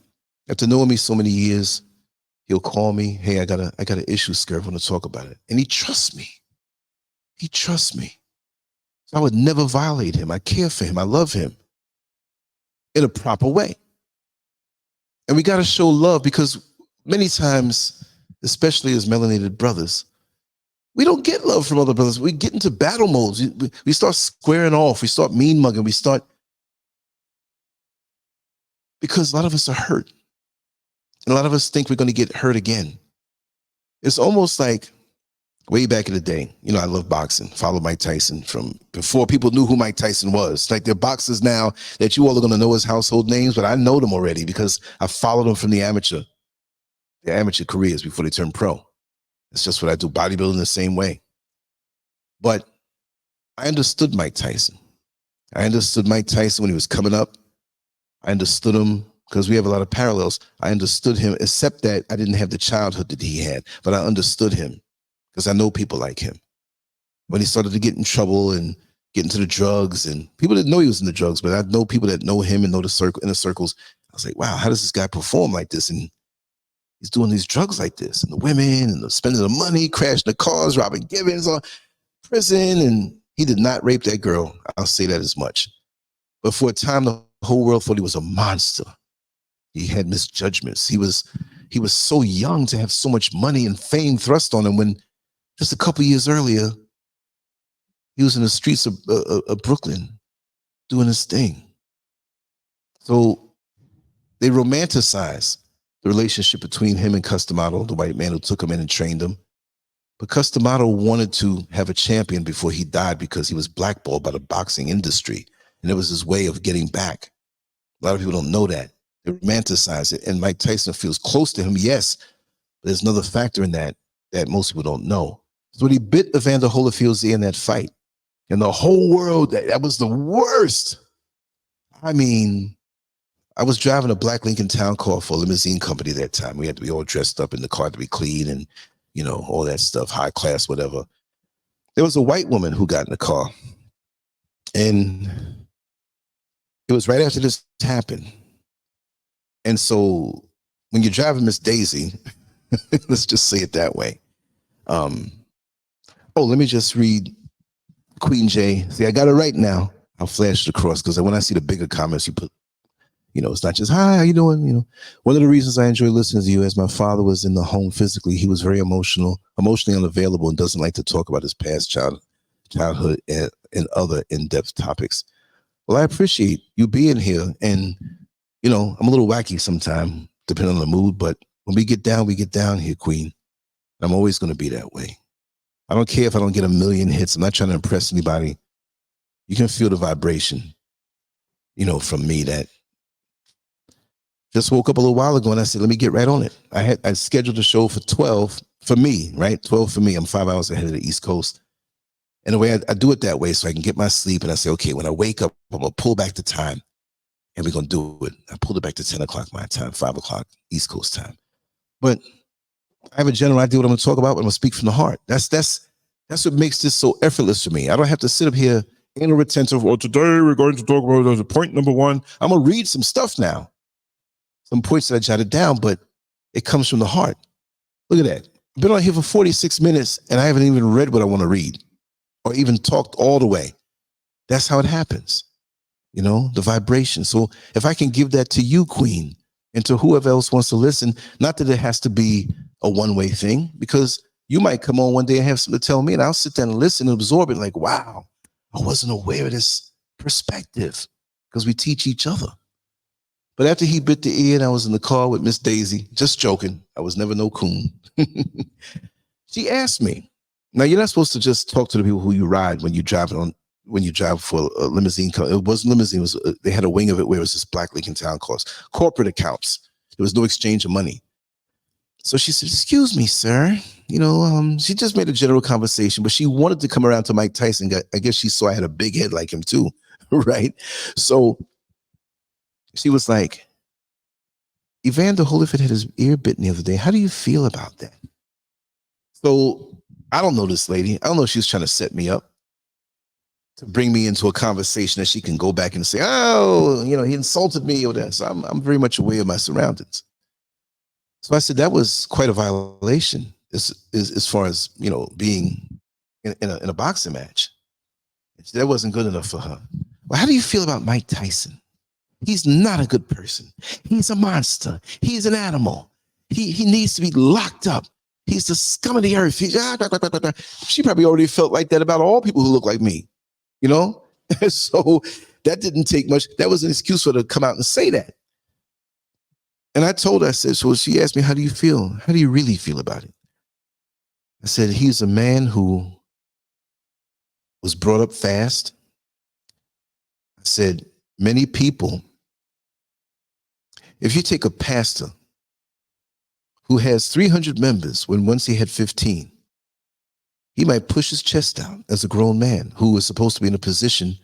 after knowing me so many years, he'll call me, hey, I got an issue, SCURV, I want to talk about it. And he trusts me. He trusts me. So I would never violate him. I care for him. I love him in a proper way. And we got to show love, because many times, especially as melanated brothers, we don't get love from other brothers. We get into battle modes. We start squaring off. We start mean mugging. Because a lot of us are hurt. And a lot of us think we're going to get hurt again. It's almost like way back in the day, I love boxing, followed Mike Tyson from before people knew who Mike Tyson was. Like, there are boxers now that you all are going to know as household names, but I know them already because I followed them from their amateur careers before they turned pro. It's just what I do, bodybuilding the same way. But I understood Mike Tyson. I understood Mike Tyson when he was coming up. I understood him because we have a lot of parallels. I understood him, except that I didn't have the childhood that he had, but I understood him because I know people like him. When he started to get in trouble and get into the drugs, and people didn't know he was in the drugs, but I know people that know him and know the inner circles. I was like, wow, how does this guy perform like this? And he's doing these drugs like this, and the women, and the spending the money, crashing the cars, robbing Gibbons, on prison. And he did not rape that girl. I'll say that as much. But for a time, the whole world thought he was a monster. He had misjudgments. He was so young to have so much money and fame thrust on him, when just a couple years earlier, he was in the streets of Brooklyn doing his thing. So they romanticize the relationship between him and Customato, the white man who took him in and trained him. But Customato wanted to have a champion before he died because he was blackballed by the boxing industry. And it was his way of getting back. A lot of people don't know that. They romanticize it. And Mike Tyson feels close to him, yes. But there's another factor in that most people don't know. So when he bit Evander Holyfield's ear in that fight, and the whole world, that was the worst. I mean, I was driving a black Lincoln Town Car for a limousine company that time. We had to be all dressed up in the car to be clean and, all that stuff, high class, whatever. There was a white woman who got in the car. And it was right after this happened. And so when you're driving Miss Daisy, let's just say it that way. Let me just read Queen J. See, I got it right now. I'll flash it across, because when I see the bigger comments, you put, It's not just, hi, how you doing? One of the reasons I enjoy listening to you is my father was in the home physically. He was very emotionally unavailable, and doesn't like to talk about his past childhood and other in-depth topics. Well, I appreciate you being here. And, I'm a little wacky sometimes, depending on the mood, but when we get down here, Queen. I'm always going to be that way. I don't care if I don't get a million hits. I'm not trying to impress anybody. You can feel the vibration, from me that just woke up a little while ago, and I said, let me get right on it. I scheduled a show for 12 for me, right? 12 for me. I'm 5 hours ahead of the East Coast. And the way I do it that way so I can get my sleep, and I say, okay, when I wake up, I'm going to pull back the time, and we're going to do it. I pulled it back to 10 o'clock my time, 5 o'clock East Coast time. But I have a general idea what I'm going to talk about, but I'm going to speak from the heart. That's what makes this so effortless for me. I don't have to sit up here in a retentive, well, today we're going to talk about point number 1. I'm going to read some stuff now, some points that I jotted down, but it comes from the heart. Look at that. I've been on here for 46 minutes, and I haven't even read what I want to read or even talked all the way. That's how it happens, the vibration. So if I can give that to you, Queen, and to whoever else wants to listen, not that it has to be a one-way thing, because you might come on one day and have something to tell me, and I'll sit down and listen and absorb it like, wow, I wasn't aware of this perspective, because we teach each other. But after he bit the ear and I was in the car with Miss Daisy, just joking, I was never no coon. She asked me, now you're not supposed to just talk to the people who you ride when you drive for a limousine. It wasn't limousine, they had a wing of it where it was just Black Lincoln Town Cars, corporate accounts. There was no exchange of money. So she said, excuse me, sir. She just made a general conversation, but she wanted to come around to Mike Tyson. I guess she saw I had a big head like him too, right? So she was like, Evander Holyfield had his ear bitten the other day. How do you feel about that? So I don't know this lady. I don't know if she was trying to set me up to bring me into a conversation that she can go back and say, oh, he insulted me or that. So I'm very much aware of my surroundings. So I said, that was quite a violation as far as, being in a boxing match. That wasn't good enough for her. Well, how do you feel about Mike Tyson? He's not a good person. He's a monster. He's an animal. He needs to be locked up. He's the scum of the earth. She probably already felt like that about all people who look like me, So that didn't take much. That was an excuse for her to come out and say that. And I told her, I said, so she asked me, how do you feel? How do you really feel about it? I said, he's a man who was brought up fast. I said, many people, if you take a pastor who has 300 members when once he had 15, he might push his chest out as a grown man who is supposed to be in a position,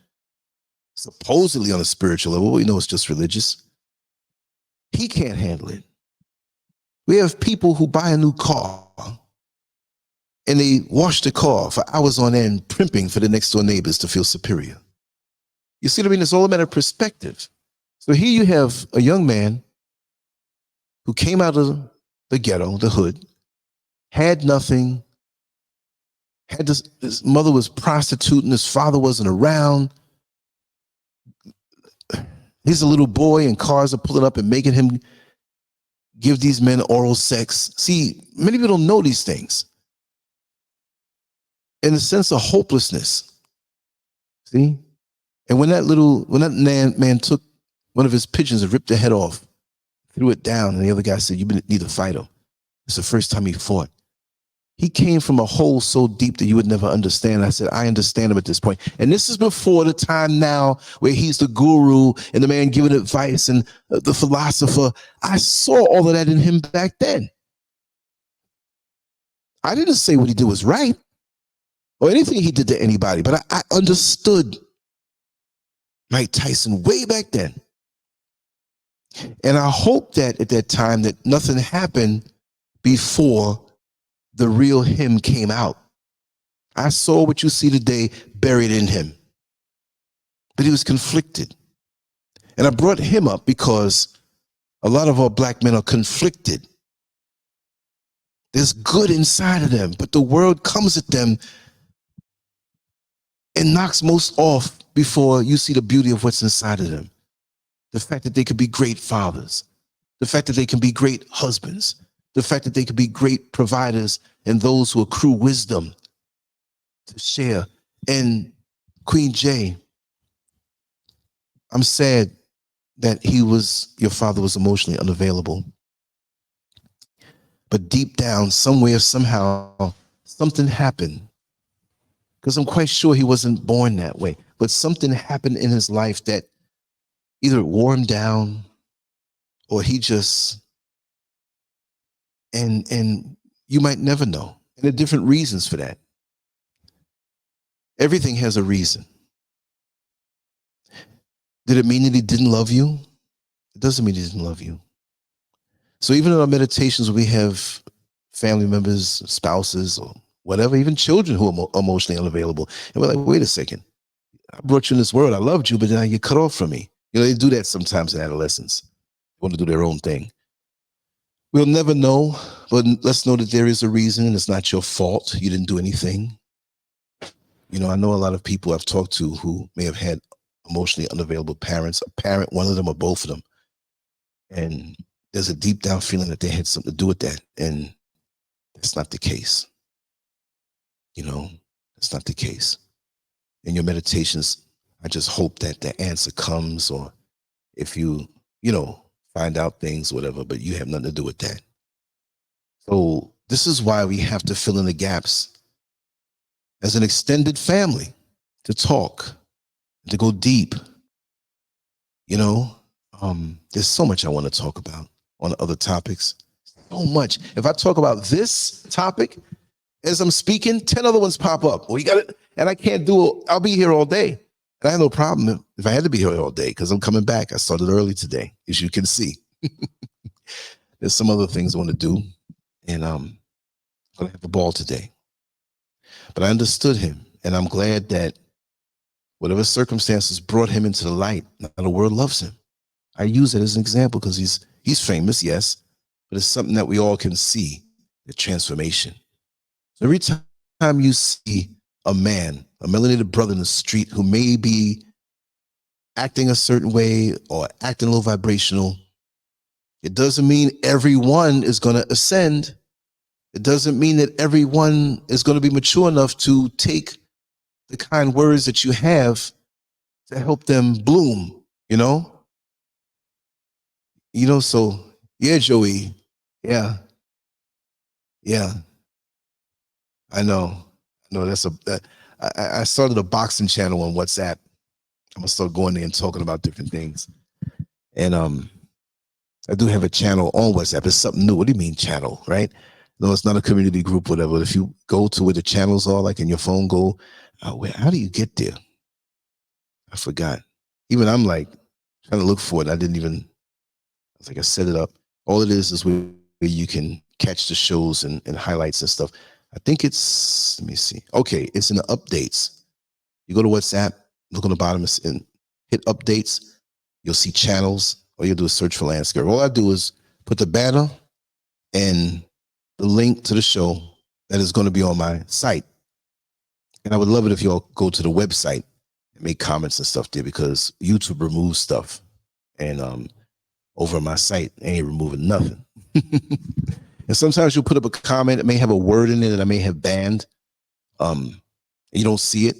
supposedly on a spiritual level. We know it's just religious. He can't handle it. We have people who buy a new car and they wash the car for hours on end, primping for the next door neighbors to feel superior. You see what I mean? It's all a matter of perspective. So here you have a young man who came out of the ghetto, the hood, had nothing, his mother was prostituting, his father wasn't around. He's a little boy and cars are pulling up and making him give these men oral sex. See, many people don't know these things. In a sense of hopelessness. See? And when that man took one of his pigeons and ripped the head off, threw it down, and the other guy said, you need to fight him. It's the first time he fought. He came from a hole so deep that you would never understand. I said, I understand him at this point. And this is before the time now where he's the guru and the man giving advice and the philosopher. I saw all of that in him back then. I didn't say what he did was right or anything he did to anybody, but I understood Mike Tyson way back then. And I hope that at that time that nothing happened before the real him came out. I saw what you see today buried in him. But he was conflicted. And I brought him up because a lot of our black men are conflicted. There's good inside of them, but the world comes at them and knocks most off before you see the beauty of what's inside of them. the fact that they could be great fathers, the fact that they can be great husbands, the fact that they could be great providers and those who accrue wisdom to share. And Queen J, I'm sad that your father was emotionally unavailable. But deep down, somewhere, somehow, something happened. Because I'm quite sure he wasn't born that way. But something happened in his life that either wore him down or he just, and you might never know. And there are different reasons for that. Everything has a reason. Did it mean that he didn't love you? It doesn't mean he didn't love you. So even in our meditations, we have family members, spouses, or whatever, even children who are emotionally unavailable. And we're like, wait a second. I brought you in this world. I loved you, but now you're cut off from me. You know, they do that sometimes in adolescence. They want to do their own thing. We'll never know, but let's know that there is a reason and it's not your fault. You didn't do anything. You know, I know a lot of people I've talked to who may have had emotionally unavailable parents, a parent, one of them or both of them. And there's a deep down feeling that they had something to do with that. And that's not the case. You know, that's not the case. In your meditations, I just hope that the answer comes, or if you find out things, whatever, but you have nothing to do with that. So this is why we have to fill in the gaps as an extended family, to talk, to go deep. You know, there's so much I want to talk about on other topics. So much. If I talk about this topic as I'm speaking, 10 other ones pop up. Well, you got it. And I can't I'll be here all day. And I have no problem if I had to be here all day, because I'm coming back. I started early today, as you can see. There's some other things I want to do. And I'm going to have a ball today. But I understood him. And I'm glad that whatever circumstances brought him into the light, now the world loves him. I use it as an example because he's famous, yes, but it's something that we all can see, the transformation. So every time you see a man, a melanated brother in the street who may be acting a certain way or acting a little vibrational, it doesn't mean everyone is going to ascend. It doesn't mean that everyone is going to be mature enough to take the kind words that you have to help them bloom, you know? You know, so, yeah, Joey, yeah. I know. No, I started a boxing channel on WhatsApp. I'm gonna start going there and talking about different things. And I do have a channel on WhatsApp. It's something new. What do you mean channel, right? No, it's not a community group, whatever. If you go to where the channels are, like in your phone, how do you get there? I forgot. Even I'm like trying to look for it. I was like, I set it up. All it is where you can catch the shows and highlights and stuff. I think it's, let me see. Okay, it's in the updates. You go to WhatsApp, look on the bottom and hit updates. You'll see channels. All you do is search for LANCESCURV. All I do is put the banner and the link to the show that is going to be on my site. And I would love it if you all go to the website and make comments and stuff there, because YouTube removes stuff. And over on my site, they ain't removing nothing. And sometimes you'll put up a comment that may have a word in it that I may have banned. You don't see it.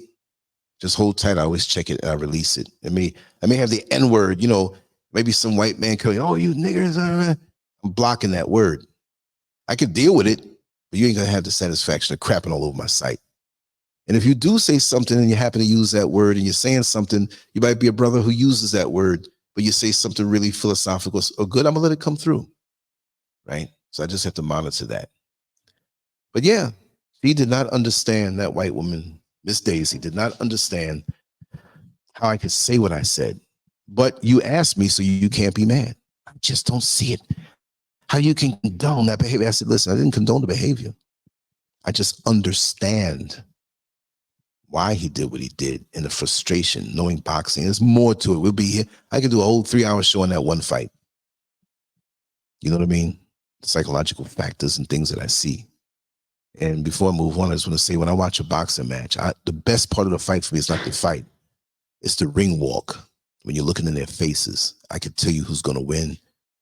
Just hold tight. I always check it and I release it. I may have the N word, maybe some white man coming, oh, you niggers. I'm blocking that word. I can deal with it, but you ain't gonna have the satisfaction of crapping all over my site. And if you do say something and you happen to use that word and you're saying something, you might be a brother who uses that word, but you say something really philosophical or good, I'm gonna let it come through, right? So I just have to monitor that. But yeah, she did not understand, that white woman, Miss Daisy, did not understand how I could say what I said. But you asked me, so you can't be mad. I just don't see it. How you can condone that behavior? I said, listen, I didn't condone the behavior. I just understand why he did what he did and the frustration, knowing boxing. There's more to it. We'll be here. I could do a whole 3-hour show on that one fight. You know what I mean? Psychological factors and things that I see. And before I move on, I just want to say, when I watch a boxing match, the best part of the fight for me is not the fight. It's the ring walk. When you're looking in their faces, I can tell you who's going to win.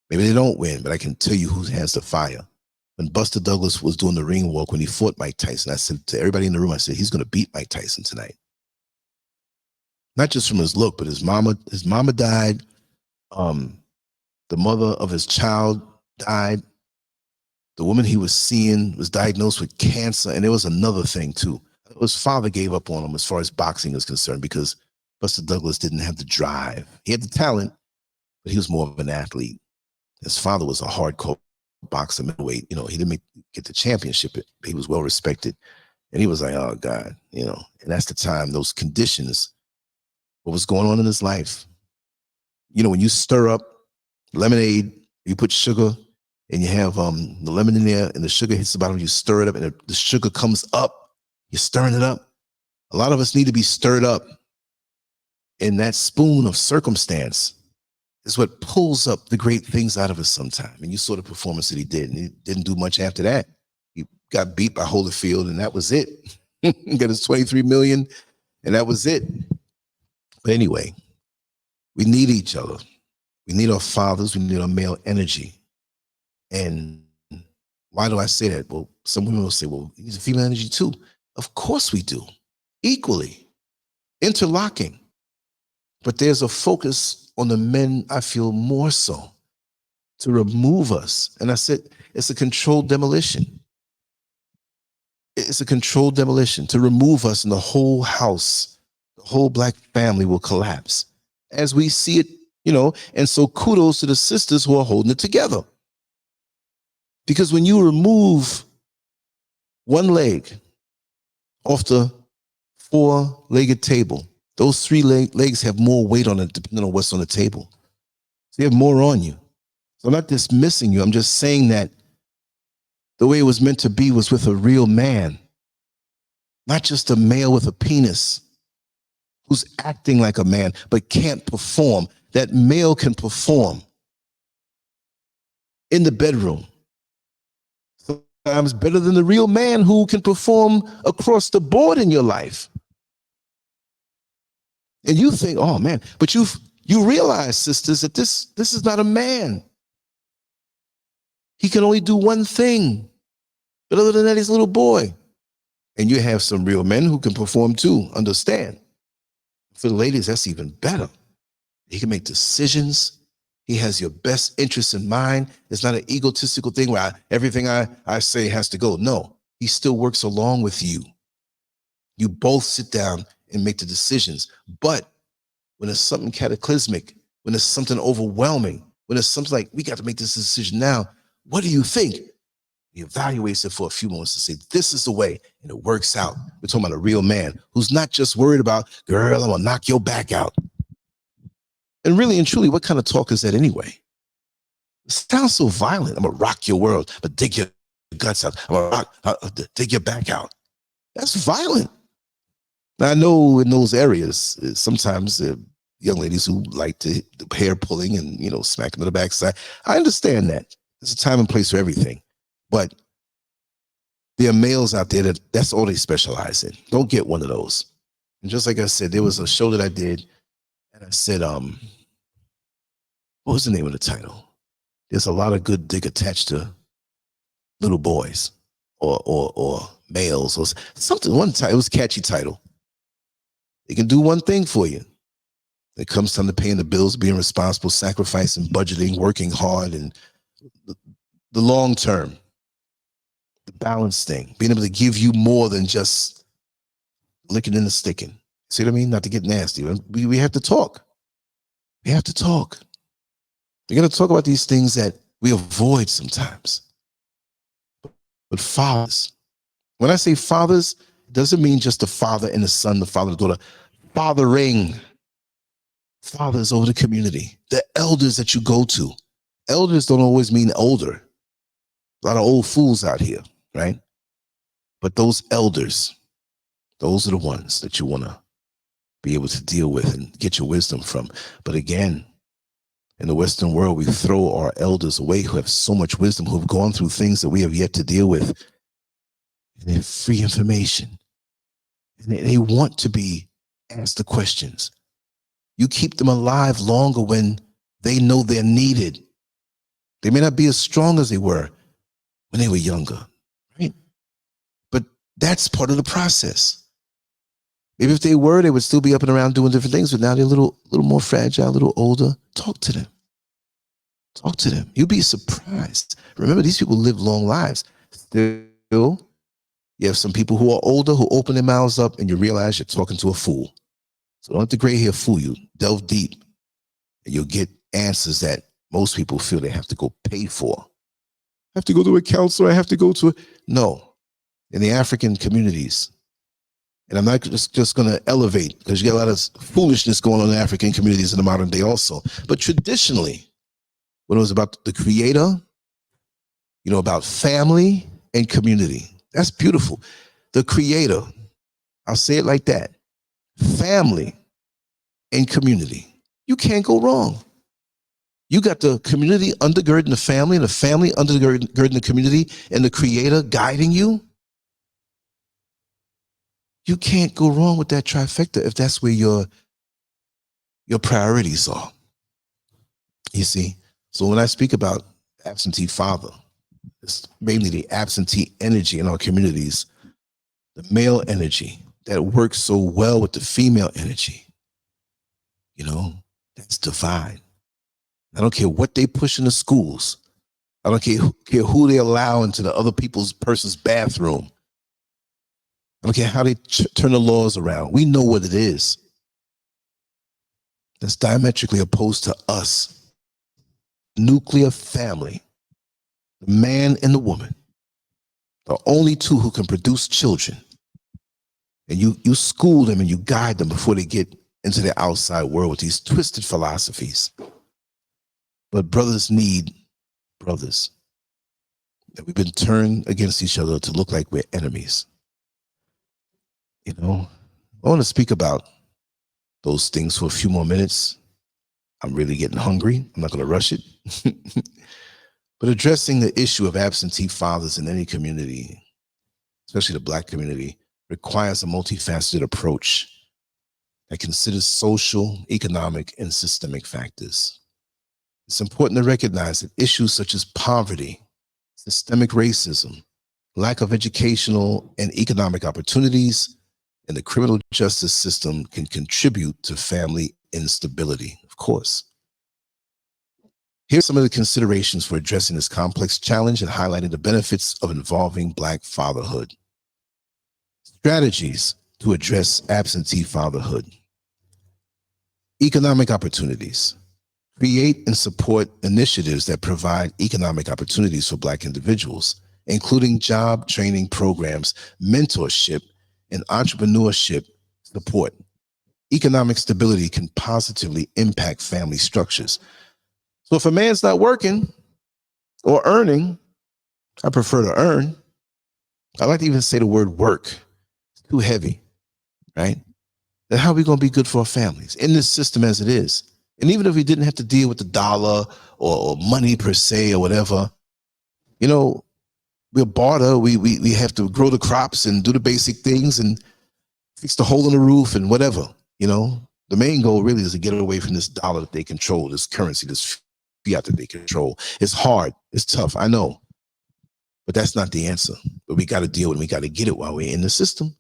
Maybe they don't win, but I can tell you who has the fire. When Buster Douglas was doing the ring walk, when he fought Mike Tyson, I said to everybody in the room, I said, he's going to beat Mike Tyson tonight. Not just from his look, but his mama died. The mother of his child died. The woman he was seeing was diagnosed with cancer. And there was another thing too. His father gave up on him as far as boxing is concerned, because Buster Douglas didn't have the drive. He had the talent, but he was more of an athlete. His father was a hardcore boxer, middleweight. You know, he didn't get the championship, but he was well respected. And he was like, oh God, you know, and that's the time, those conditions, what was going on in his life. You know, when you stir up lemonade, you put sugar and you have the lemon in there and the sugar hits the bottom, you stir it up and the sugar comes up, you're stirring it up. A lot of us need to be stirred up. And that spoon of circumstance is what pulls up the great things out of us sometime. And you saw the performance that he did, and he didn't do much after that. He got beat by Holyfield, and that was it. He got his $23 million, and that was it. But anyway, we need each other. We need our fathers. We need our male energy. And why do I say that? Well, some women will say, well, he needs a female energy too. Of course we do. Equally. Interlocking. But there's a focus on the men, I feel more so, to remove us. And I said, it's a controlled demolition. It's a controlled demolition to remove us, and the whole house, the whole Black family will collapse as we see it, you know. And so kudos to the sisters who are holding it together. Because when you remove one leg off the four-legged table, those three legs have more weight on it depending on what's on the table. So they have more on you. So I'm not dismissing you. I'm just saying that the way it was meant to be was with a real man, not just a male with a penis who's acting like a man but can't perform. That male can perform in the bedroom. Sometimes better than the real man who can perform across the board in your life. And you think, oh man, but you realize, sisters, that this is not a man. He can only do one thing. But other than that, he's a little boy. And you have some real men who can perform too, understand. For the ladies, that's even better. He can make decisions. He has your best interests in mind. It's not an egotistical thing where everything I say has to go. No, he still works along with you. You both sit down and make the decisions. But when it's something cataclysmic, when it's something overwhelming, when it's something like, we got to make this decision now, what do you think? He evaluates it for a few moments to say, this is the way, and it works out. We're talking about a real man who's not just worried about, girl, I'm gonna knock your back out. And really and truly, what kind of talk is that anyway? It sounds so violent. I'm gonna rock your world, but dig your guts out. I'm gonna dig your back out. That's violent. Now, I know in those areas, sometimes young ladies who like the hair pulling and, you know, smacking on the backside. I understand that. There's a time and place for everything. But there are males out there that's all they specialize in. Don't get one of those. And just like I said, there was a show that I did, and I said, what was the name of the title? There's a lot of good dick attached to little boys or males or something. One time, it was a catchy title. It can do one thing for you. It comes time to paying the bills, being responsible, sacrificing, budgeting, working hard, and the long term, the balance thing, being able to give you more than just licking and sticking. See what I mean? Not to get nasty. We have to talk. We have to talk. We're going to talk about these things that we avoid sometimes. But fathers, when I say fathers, it doesn't mean just the father and the son, the father and the daughter. Fathering. Fathers over the community. The elders that you go to. Elders don't always mean older. A lot of old fools out here, right? But those elders, those are the ones that you want to be able to deal with and get your wisdom from. But again, in the Western world, we throw our elders away who have so much wisdom, who have gone through things that we have yet to deal with. And they have free information. And they want to be asked the questions. You keep them alive longer when they know they're needed. They may not be as strong as they were when they were younger, right? But that's part of the process. Maybe if they were, they would still be up and around doing different things, but now they're a little more fragile, a little older. Talk to them. Talk to them. You'll be surprised. Remember, these people live long lives. Still, you have some people who are older who open their mouths up and you realize you're talking to a fool. So don't let the gray hair fool you. Delve deep and you'll get answers that most people feel they have to go pay for. I have to go to a counselor. I have to go to No. In the African communities, and I'm not just going to elevate because you got a lot of foolishness going on in African communities in the modern day also. But traditionally, when it was about the Creator, about family and community, that's beautiful. The Creator, I'll say it like that. Family and community. You can't go wrong. You got the community undergirding the family and the family undergirding the community and the Creator guiding you. You can't go wrong with that trifecta if that's where your priorities are. You see? So when I speak about absentee father, it's mainly the absentee energy in our communities, the male energy that works so well with the female energy. That's divine. I don't care what they push in the schools. I don't care who they allow into the other person's bathroom. I don't care how they turn the laws around. We know what it is. That's diametrically opposed to us. Nuclear family. The man and the woman. The only two who can produce children. And you school them and you guide them before they get into the outside world with these twisted philosophies. But brothers need brothers. And we've been turned against each other to look like we're enemies. I want to speak about those things for a few more minutes. I'm really getting hungry. I'm not going to rush it. But addressing the issue of absentee fathers in any community, especially the Black community, requires a multifaceted approach that considers social, economic, and systemic factors. It's important to recognize that issues such as poverty, systemic racism, lack of educational and economic opportunities, and the criminal justice system can contribute to family instability, of course. Here's some of the considerations for addressing this complex challenge and highlighting the benefits of involving Black fatherhood. Strategies to address absentee fatherhood. Economic opportunities. Create and support initiatives that provide economic opportunities for Black individuals, including job training programs, mentorship, and entrepreneurship support. Economic stability can positively impact family structures. So if a man's not working or earning, I prefer to earn. I like to even say the word work. It's too heavy, right? Then how are we going to be good for our families in this system as it is? And even if we didn't have to deal with the dollar or money per se or whatever, we'll barter. We have to grow the crops and do the basic things and fix the hole in the roof and whatever. The main goal really is to get away from this dollar that they control, this currency, this fiat that they control. It's hard. It's tough. I know. But that's not the answer. But we got to deal with it. We got to get it while we're in the system.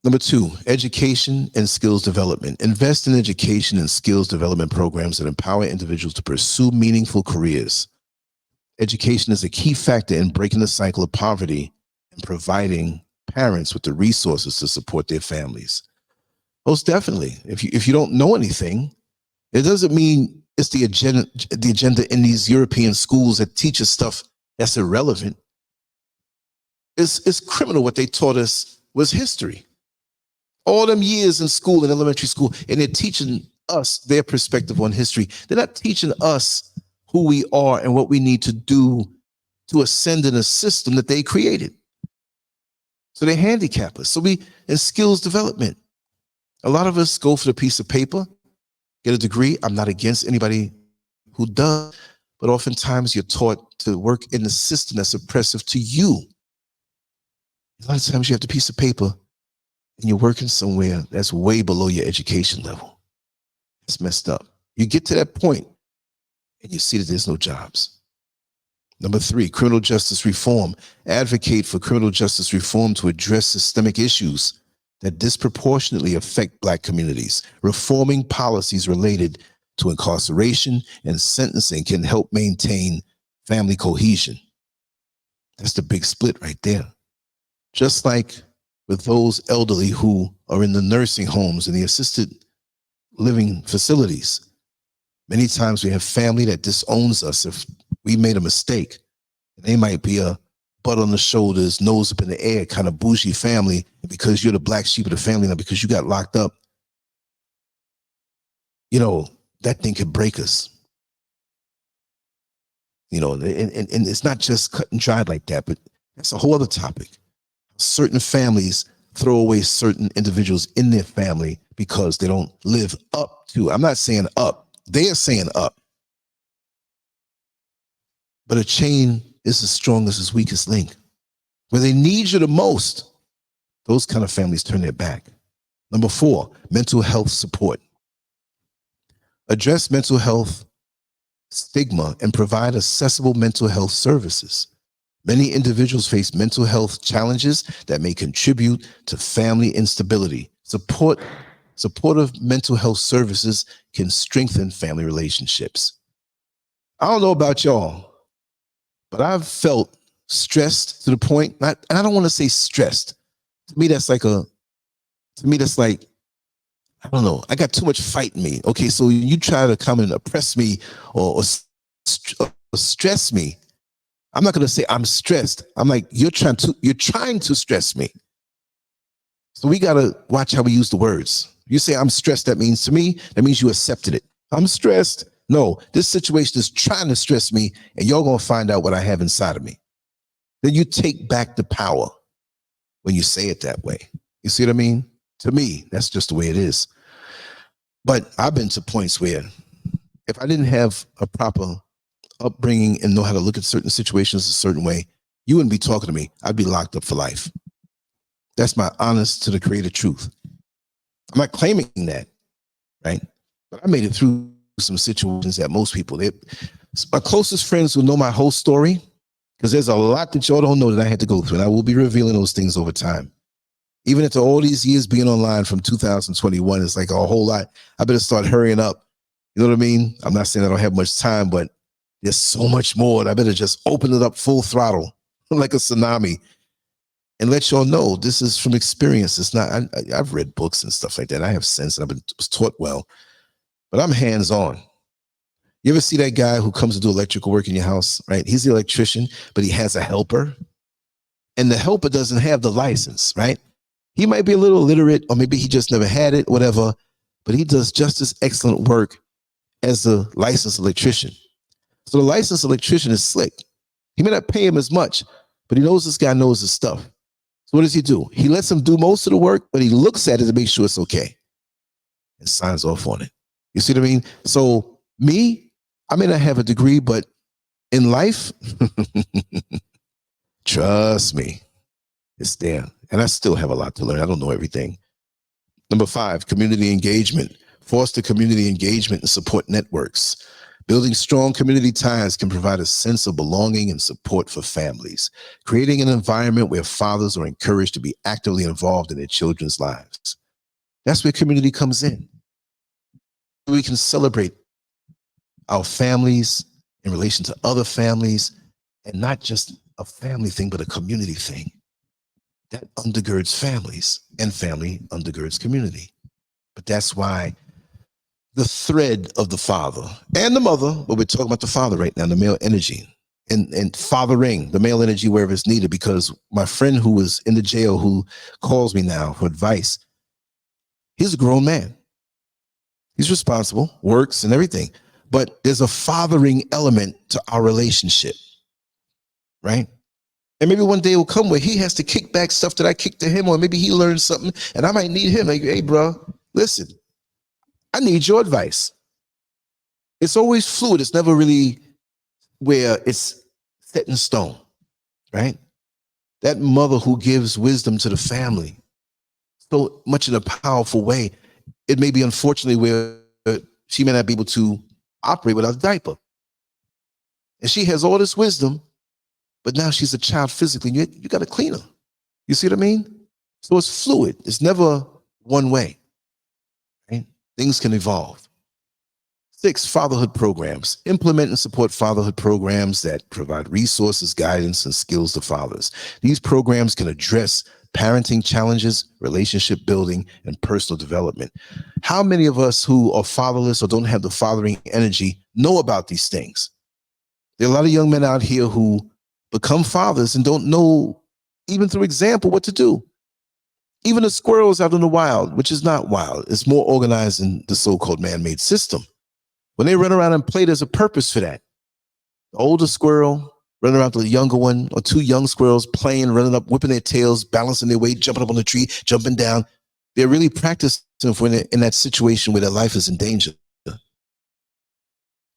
Number 2, education and skills development. Invest in education and skills development programs that empower individuals to pursue meaningful careers. Education is a key factor in breaking the cycle of poverty and providing parents with the resources to support their families. Most definitely. If you don't know anything, it doesn't mean it's the agenda in these European schools that teach us stuff that's irrelevant. It's criminal. What they taught us was history. All them years in school, in elementary school, and they're teaching us their perspective on history. They're not teaching us who we are and what we need to do to ascend in a system that they created. So they handicap us. So in skills development, a lot of us go for the piece of paper, get a degree. I'm not against anybody who does, but oftentimes you're taught to work in the system that's oppressive to you. A lot of times you have the piece of paper, and you're working somewhere that's way below your education level. It's messed up. You get to that point and you see that there's no jobs. Number 3, criminal justice reform. Advocate for criminal justice reform to address systemic issues that disproportionately affect Black communities. Reforming policies related to incarceration and sentencing can help maintain family cohesion. That's the big split right there. Just like with those elderly who are in the nursing homes and the assisted living facilities, many times we have family that disowns us if we made a mistake. They might be a butt on the shoulders, nose up in the air, kind of bougie family. And because you're the black sheep of the family, now because you got locked up, you know, that thing could break us. You know, and it's not just cut and dried like that, but that's a whole other topic. Certain families throw away certain individuals in their family because they don't live up to, I'm not saying up, they are saying up. But a chain is as strong as its weakest link. Where they need you the most, those kind of families turn their back. Number 4, mental health support. Address mental health stigma and provide accessible mental health services. Many individuals face mental health challenges that may contribute to family instability. Supportive mental health services can strengthen family relationships. I don't know about y'all, but I've felt stressed to the point, and I don't want to say stressed. To me, that's like, I don't know, I got too much fight in me. Okay, so you try to come and oppress me or stress me. I'm not going to say I'm stressed. I'm like, you're trying to stress me. So we got to watch how we use the words. You say I'm stressed, that means to me, that means you accepted it. I'm stressed. No, this situation is trying to stress me, and you're going to find out what I have inside of me. Then you take back the power when you say it that way. You see what I mean? To me, that's just the way it is. But I've been to points where if I didn't have a proper upbringing and know how to look at certain situations a certain way, you wouldn't be talking to me. I'd be locked up for life. That's my honest to the creator truth. I'm not claiming that, right? But I made it through some situations that most people, my closest friends will know my whole story, because there's a lot that y'all don't know that I had to go through, and I will be revealing those things over time. Even after all these years being online from 2021, it's like a whole lot. I better start hurrying up. You know what I mean? I'm not saying I don't have much time, but there's so much more. And I better just open it up full throttle like a tsunami and let y'all know this is from experience. It's not, I've read books and stuff like that. I have sense and was taught well, but I'm hands-on. You ever see that guy who comes to do electrical work in your house, right? He's the electrician, but he has a helper, and the helper doesn't have the license, right? He might be a little illiterate, or maybe he just never had it, whatever, but he does just as excellent work as the licensed electrician. So the licensed electrician is slick. He may not pay him as much, but he knows this guy knows his stuff. So what does he do? He lets him do most of the work, but he looks at it to make sure it's okay and signs off on it. You see what I mean? So me, I may not have a degree, but in life, trust me, it's there. And I still have a lot to learn. I don't know everything. Number 5, community engagement. Foster community engagement and support networks. Building strong community ties can provide a sense of belonging and support for families, creating an environment where fathers are encouraged to be actively involved in their children's lives. That's where community comes in. We can celebrate our families in relation to other families, and not just a family thing, but a community thing. That undergirds families, and family undergirds community. But that's why the thread of the father and the mother, but we're talking about the father right now, the male energy, and fathering the male energy wherever it's needed. Because my friend who was in the jail, who calls me now for advice, he's a grown man. He's responsible, works and everything. But there's a fathering element to our relationship, right? And maybe one day will come where he has to kick back stuff that I kicked to him, or maybe he learns something and I might need him. Like, hey, bro, listen, I need your advice. It's always fluid. It's never really where it's set in stone, right? That mother who gives wisdom to the family, so much in a powerful way. It may be unfortunately where she may not be able to operate without a diaper. And she has all this wisdom, but now she's a child physically. You got to clean her. You see what I mean? So it's fluid. It's never one way. Right? Things can evolve. 6, fatherhood programs. Implement and support fatherhood programs that provide resources, guidance, and skills to fathers. These programs can address parenting challenges, relationship building, and personal development. How many of us who are fatherless or don't have the fathering energy know about these things? There are a lot of young men out here who become fathers and don't know, even through example, what to do. Even the squirrels out in the wild, which is not wild, it's more organized than the so-called man-made system. When they run around and play, there's a purpose for that. The older squirrel running around with the younger one, or 2 young squirrels playing, running up, whipping their tails, balancing their weight, jumping up on the tree, jumping down. They're really practicing for in that situation where their life is in danger.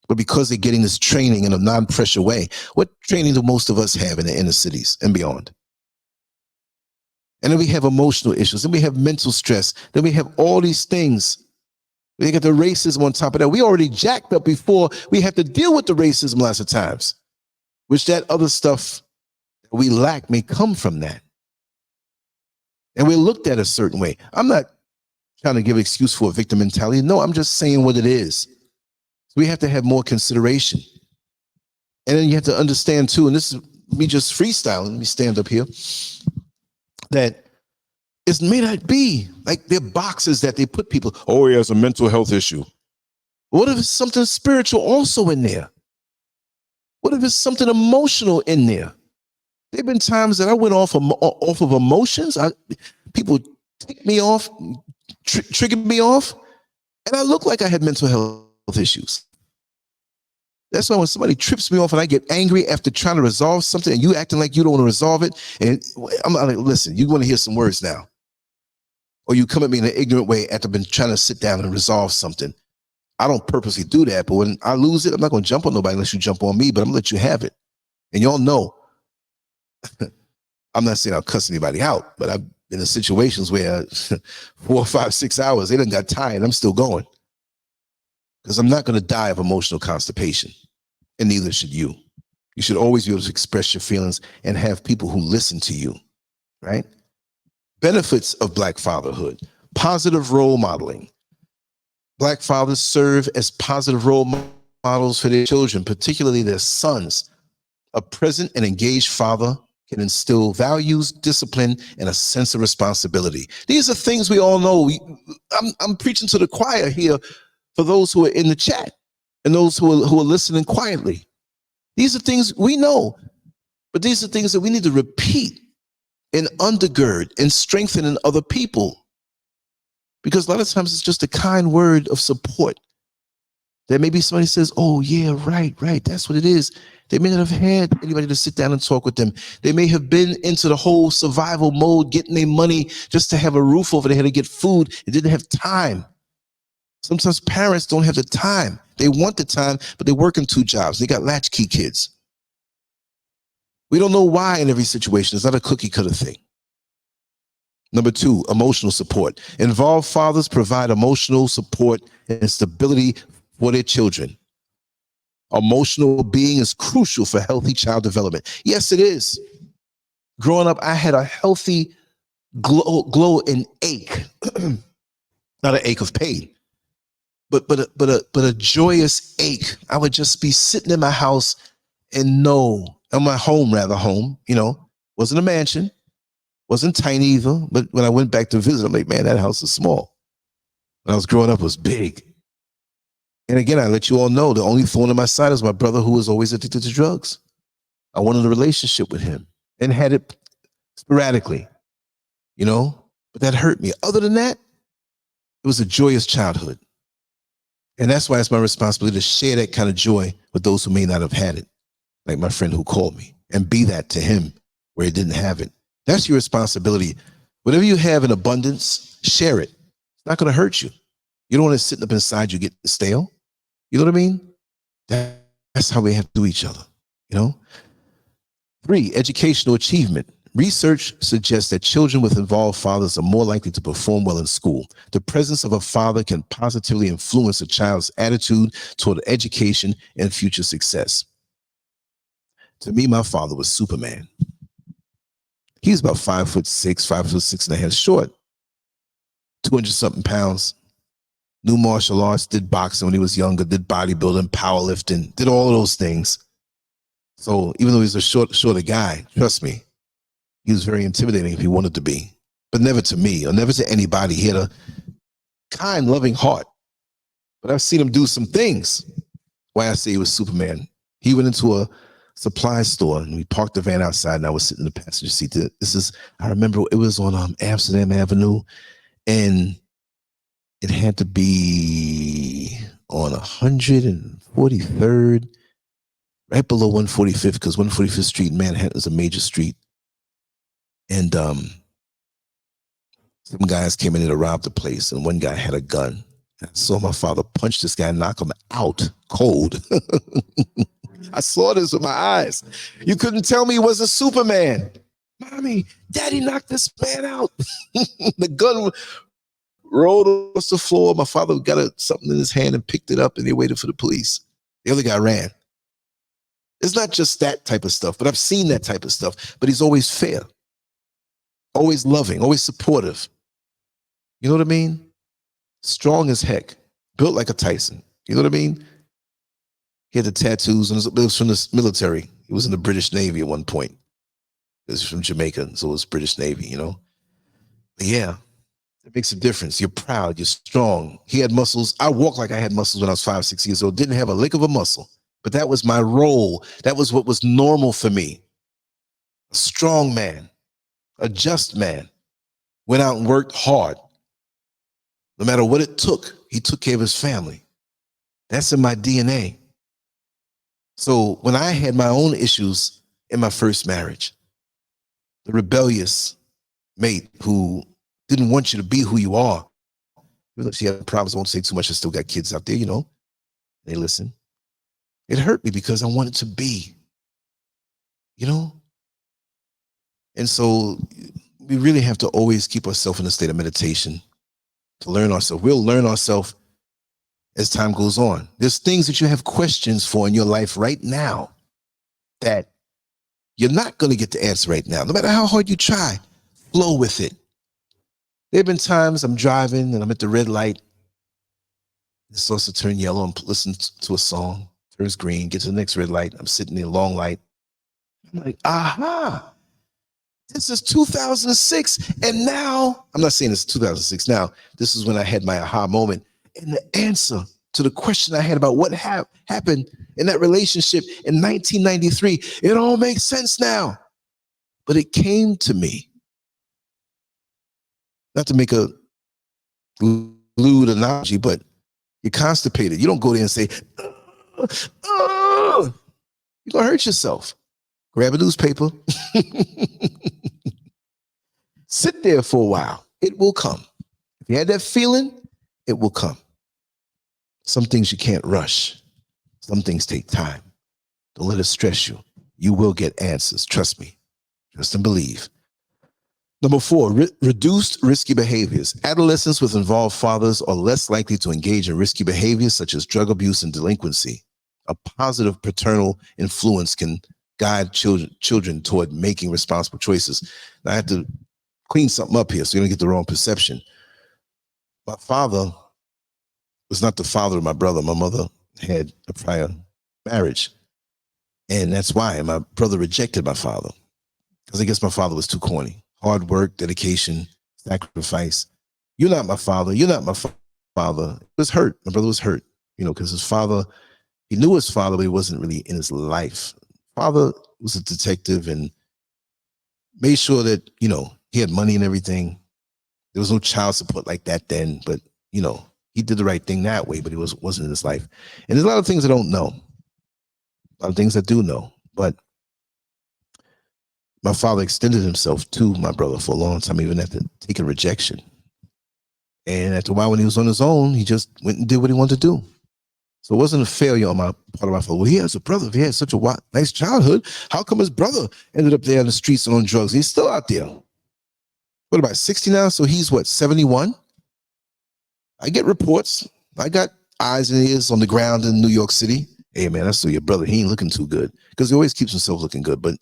But because they're getting this training in a non-pressure way, what training do most of us have in the inner cities and beyond? And then we have emotional issues, then we have mental stress, then we have all these things. We got the racism on top of that. We already jacked up before we have to deal with the racism lots of times, which that other stuff that we lack may come from that. And we're looked at a certain way. I'm not trying to give an excuse for a victim mentality. No, I'm just saying what it is. So we have to have more consideration. And then you have to understand too, and this is me just freestyling, let me stand up here, that it may not be like they're boxes that they put people, oh, he has a mental health issue. What if it's something spiritual also in there? What if it's something emotional in there? There have been times that I went off of emotions. People ticked me off, triggered me off, and I looked like I had mental health issues. That's why when somebody trips me off and I get angry after trying to resolve something and you acting like you don't want to resolve it, and I'm like, listen, you want to hear some words now. Or you come at me in an ignorant way after I've been trying to sit down and resolve something. I don't purposely do that, but when I lose it, I'm not going to jump on nobody unless you jump on me, but I'm going to let you have it. And y'all know, I'm not saying I'll cuss anybody out, but I've been in situations where 4, 5, 6 hours, they done got tired, I'm still going. Because I'm not going to die of emotional constipation, and neither should you. You should always be able to express your feelings and have people who listen to you, right? Benefits of Black fatherhood: positive role modeling. Black fathers serve as positive role models for their children, particularly their sons. A present and engaged father can instill values, discipline, and a sense of responsibility. These are things we all know. I'm preaching to the choir here for those who are in the chat and those who are listening quietly. These are things we know, but these are things that we need to repeat and undergird and strengthen in other people. Because a lot of times it's just a kind word of support. That maybe somebody says, oh yeah, right, that's what it is. They may not have had anybody to sit down and talk with them. They may have been into the whole survival mode, getting their money just to have a roof over their head, to get food. They didn't have time. Sometimes parents don't have the time. They want the time, but they're working 2 jobs. They got latchkey kids. We don't know why in every situation. It's not a cookie cutter thing. Number 2, emotional support. Involved fathers provide emotional support and stability for their children. Emotional being is crucial for healthy child development. Yes, it is. Growing up, I had a healthy glow and ache. Not an ache of pain, but a joyous ache. I would just be sitting in my house and know, in my home, wasn't a mansion, wasn't tiny either, but when I went back to visit, I'm like, man, that house is small. When I was growing up, it was big. And again, I let you all know, the only thorn in my side is my brother, who was always addicted to drugs. I wanted a relationship with him and had it sporadically, but that hurt me. Other than that, it was a joyous childhood. And that's why it's my responsibility to share that kind of joy with those who may not have had it, like my friend who called me, and be that to him where he didn't have it. That's your responsibility. Whatever you have in abundance, share it. It's not going to hurt you. You don't want it sitting up inside you getting stale. You know what I mean? That's how we have to do each other, 3, educational achievement. Research suggests that children with involved fathers are more likely to perform well in school. The presence of a father can positively influence a child's attitude toward education and future success. To me, my father was Superman. He's about 5'6", 5'6.5" short, 200-something pounds. Knew martial arts, did boxing when he was younger, did bodybuilding, powerlifting, did all of those things. So even though he's a shorter guy, trust me, he was very intimidating if he wanted to be, but never to me or never to anybody. He had a kind, loving heart, but I've seen him do some things. Why I say he was Superman. He went into a supply store and we parked the van outside and I was sitting in the passenger seat. I remember it was on Amsterdam Avenue and it had to be on 143rd, right below 145th, because 145th Street in Manhattan is a major street. And some guys came in to rob the place, and one guy had a gun. I saw my father punch this guy and knock him out cold. I saw this with my eyes. You couldn't tell me he was a Superman. Mommy, Daddy knocked this man out. The gun rolled across the floor. My father got something in his hand and picked it up, and they waited for the police. The other guy ran. It's not just that type of stuff, but I've seen that type of stuff. But he's always fair, always loving, always supportive. You know what I mean? Strong as heck, built like a Tyson. You know what I mean? He had the tattoos, and it was from the military. He was in the British Navy at one point. He was from Jamaica, so it was British Navy, you know? But yeah, it makes a difference. You're proud, you're strong. He had muscles. I walked like I had muscles when I was 5, 6 years old. Didn't have a lick of a muscle, but that was my role. That was what was normal for me. A strong man, a just man, went out and worked hard. No matter what it took, he took care of his family. That's in my DNA. So when I had my own issues in my first marriage, the rebellious mate who didn't want you to be who you are, even though she had problems, I won't say too much, I still got kids out there, you know, they listen. It hurt me because I wanted to be, you know? And so we really have to always keep ourselves in a state of meditation to learn ourselves. We'll learn ourselves as time goes on. There's things that you have questions for in your life right now that you're not going to get the answer right now. No matter how hard you try, flow with it. There have been times I'm driving and I'm at the red light. It's supposed to turn yellow and listen to a song. Turns green, get to the next red light. I'm sitting in a long light. I'm like, aha. This is 2006. And now, I'm not saying it's 2006 now. This is when I had my aha moment. And the answer to the question I had about what happened in that relationship in 1993, it all makes sense now. But it came to me. Not to make a lewd analogy, but you're constipated. You don't go there and say, you're going to hurt yourself. Grab a newspaper. Sit there for a while. It will come. If you had that feeling, it will come. Some things you can't rush. Some things take time. Don't let it stress you. You will get answers. Trust me. Trust and believe. Number 4, reduced risky behaviors. Adolescents with involved fathers are less likely to engage in risky behaviors such as drug abuse and delinquency. A positive paternal influence can guide children toward making responsible choices. Now, I have to clean something up here so you don't get the wrong perception. My father was not the father of my brother. My mother had a prior marriage. And that's why my brother rejected my father. Because I guess my father was too corny. Hard work, dedication, sacrifice. You're not my father. You're not my father. He was hurt. My brother was hurt, you know, because his father, he knew his father, but he wasn't really in his life. Father was a detective and made sure that, you know, he had money and everything. There was no child support like that then, but, you know, he did the right thing that way, but he wasn't in his life. And there's a lot of things I don't know. A lot of things I do know, but my father extended himself to my brother for a long time, even after taking rejection. And after a while, when he was on his own, he just went and did what he wanted to do. So it wasn't a failure on my part of my fault. Well, he has a brother. If he had such a nice childhood, how come his brother ended up there in the streets and on drugs? He's still out there. What, about 60 now? So he's what, 71? I get reports. I got eyes and ears on the ground in New York City. Hey, man, I saw your brother. He ain't looking too good, because he always keeps himself looking good. But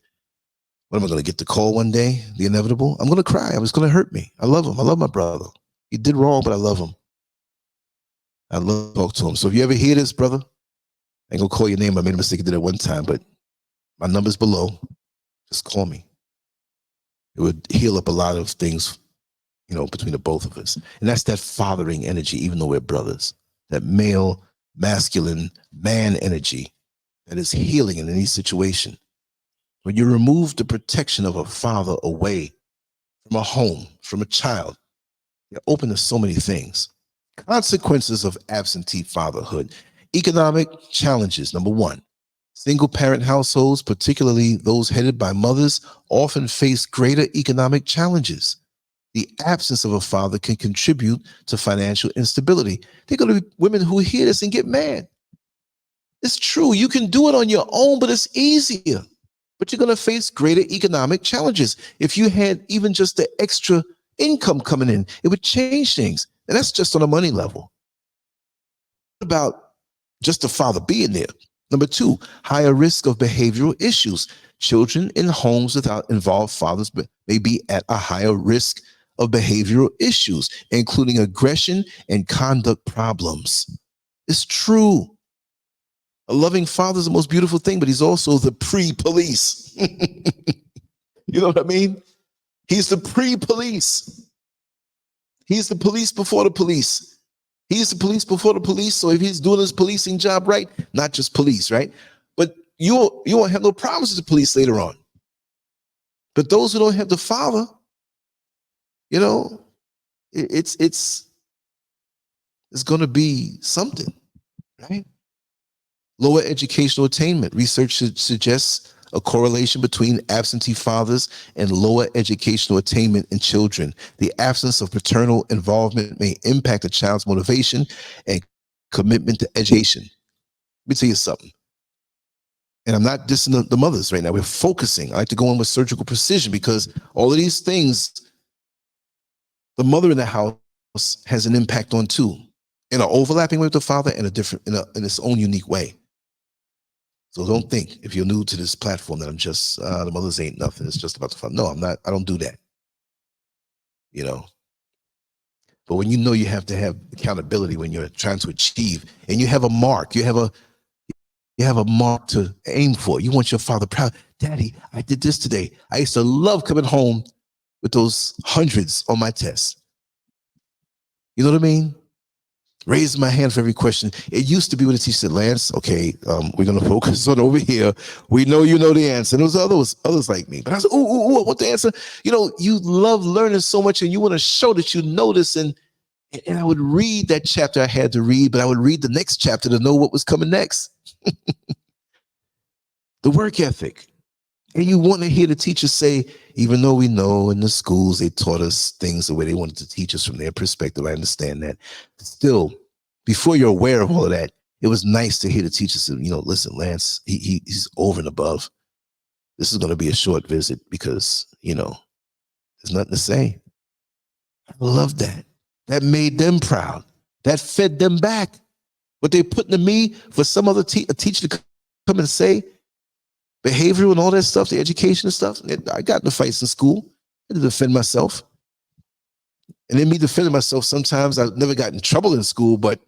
what am I going to get the call one day, the inevitable? I'm going to cry. It's going to hurt me. I love him. I love my brother. He did wrong, but I love him. I love to talk to him. So if you ever hear this, brother, I ain't going to call your name. I made a mistake. I did it one time, but my number's below. Just call me. It would heal up a lot of things, you know, between the both of us. And that's that fathering energy, even though we're brothers. That male, masculine, man energy that is healing in any situation. When you remove the protection of a father away from a home, from a child, you're open to so many things. Consequences of absentee fatherhood. Economic challenges. Number one, single parent households, particularly those headed by mothers, often face greater economic challenges. The absence of a father can contribute to financial instability. There are going to be women who hear this and get mad. It's true. You can do it on your own, but it's easier. But you're going to face greater economic challenges. If you had even just the extra income coming in, it would change things. And that's just on a money level. What about just the father being there? Number two, higher risk of behavioral issues. Children in homes without involved fathers may be at a higher risk of behavioral issues, including aggression and conduct problems. It's true. A loving father is the most beautiful thing, but he's also the pre-police. You know what I mean? He's the pre-police. He's the police before the police. He's the police before the police. So if he's doing his policing job right, not just police, right? But you won't have no problems with the police later on. But those who don't have the father, you know, it's going to be something, right? Lower educational attainment. Research suggests a correlation between absentee fathers and lower educational attainment in children. The absence of paternal involvement may impact a child's motivation and commitment to education. Let me tell you something. And I'm not dissing the mothers right now. We're focusing. I like to go in with surgical precision, because all of these things, the mother in the house has an impact on too, in an overlapping way with the father and in its own unique way. So don't think, if you're new to this platform, that I'm just, the mothers ain't nothing. It's just about the father. No, I'm not. I don't do that. You know. But when you know you have to have accountability when you're trying to achieve, and you have a mark, you have a mark to aim for. You want your father proud. Daddy, I did this today. I used to love coming home with those hundreds on my test. You know what I mean? Raising my hand for every question. It used to be when the teacher said, Lance, okay, we're going to focus on over here. We know you know the answer. And there was others like me. But I said, ooh, what's the answer? You know, you love learning so much, and you want to show that you know this. And I would read that chapter I had to read, but I would read the next chapter to know what was coming next. The work ethic. And you want to hear the teacher say, even though we know in the schools they taught us things the way they wanted to teach us from their perspective, I understand that. Still, before you're aware of all of that, it was nice to hear the teacher say, you know, listen, Lance, he's over and above. This is going to be a short visit because, you know, there's nothing to say. I love that. That made them proud. That fed them back. What they put into me for some other teacher to come and say, behavioral and all that stuff, the education and stuff. I got in the fights in school. I had to defend myself. And in me defending myself, sometimes I never got in trouble in school, but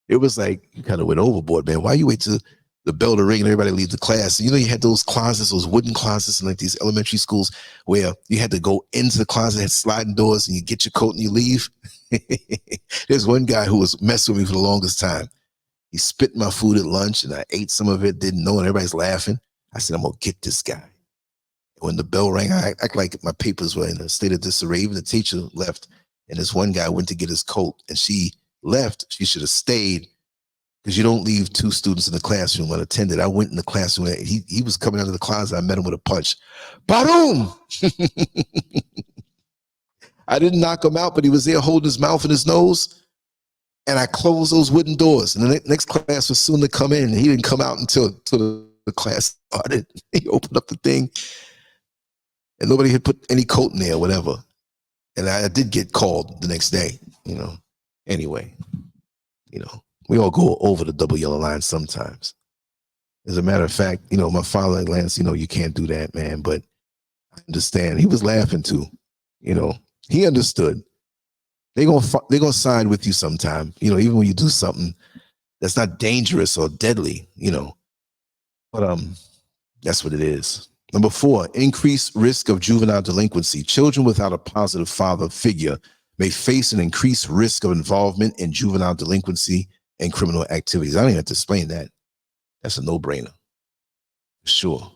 it was like, you kind of went overboard, man. Why you wait till the bell to ring and everybody leave the class? And you know, you had those closets, those wooden closets in like these elementary schools where you had to go into the closet, had sliding doors, and you get your coat and you leave. There's one guy who was messing with me for the longest time. He spit in my food at lunch, and I ate some of it, didn't know, and everybody's laughing. I said, I'm going to get this guy. When the bell rang, I act like my papers were in a state of disarray. Even the teacher left, and this one guy went to get his coat, and she left. She should have stayed, because you don't leave two students in the classroom unattended. I went in the classroom. He was coming out of the closet. I met him with a punch. Ba-doom! I didn't knock him out, but he was there holding his mouth and his nose. And I closed those wooden doors. And the next class was soon to come in. And he didn't come out until the class started. He opened up the thing, and nobody had put any coat in there or whatever. And I did get called the next day, you know. Anyway, you know, we all go over the double yellow line sometimes. As a matter of fact, you know, my father, Lance, you know, you can't do that, man. But I understand. He was laughing too. You know, he understood. They're gonna side with you sometime, you know, even when you do something that's not dangerous or deadly, you know. But that's what it is. Number 4, increased risk of juvenile delinquency. Children without a positive father figure may face an increased risk of involvement in juvenile delinquency and criminal activities. I don't even have to explain that. That's a no-brainer. Sure.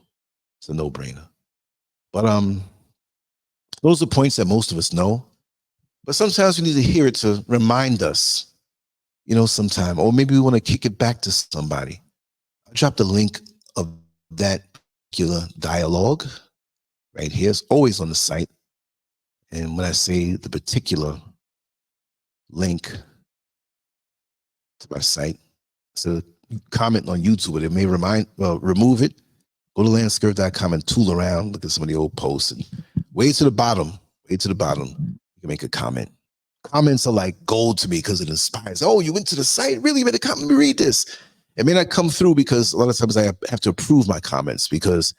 It's a no-brainer. But those are points that most of us know. But sometimes we need to hear it to remind us, you know, sometime. Or maybe we want to kick it back to somebody. I dropped a link of that particular dialogue right here. It's always on the site. And when I say the particular link to my site, so comment on YouTube, it may remove it. Go to LANCESCURV.com and tool around, look at some of the old posts, and way to the bottom, you can make a comment. Comments are like gold to me because it inspires. Oh, you went to the site? Really? You made a comment? Let me read this. It may not come through because a lot of times I have to approve my comments, because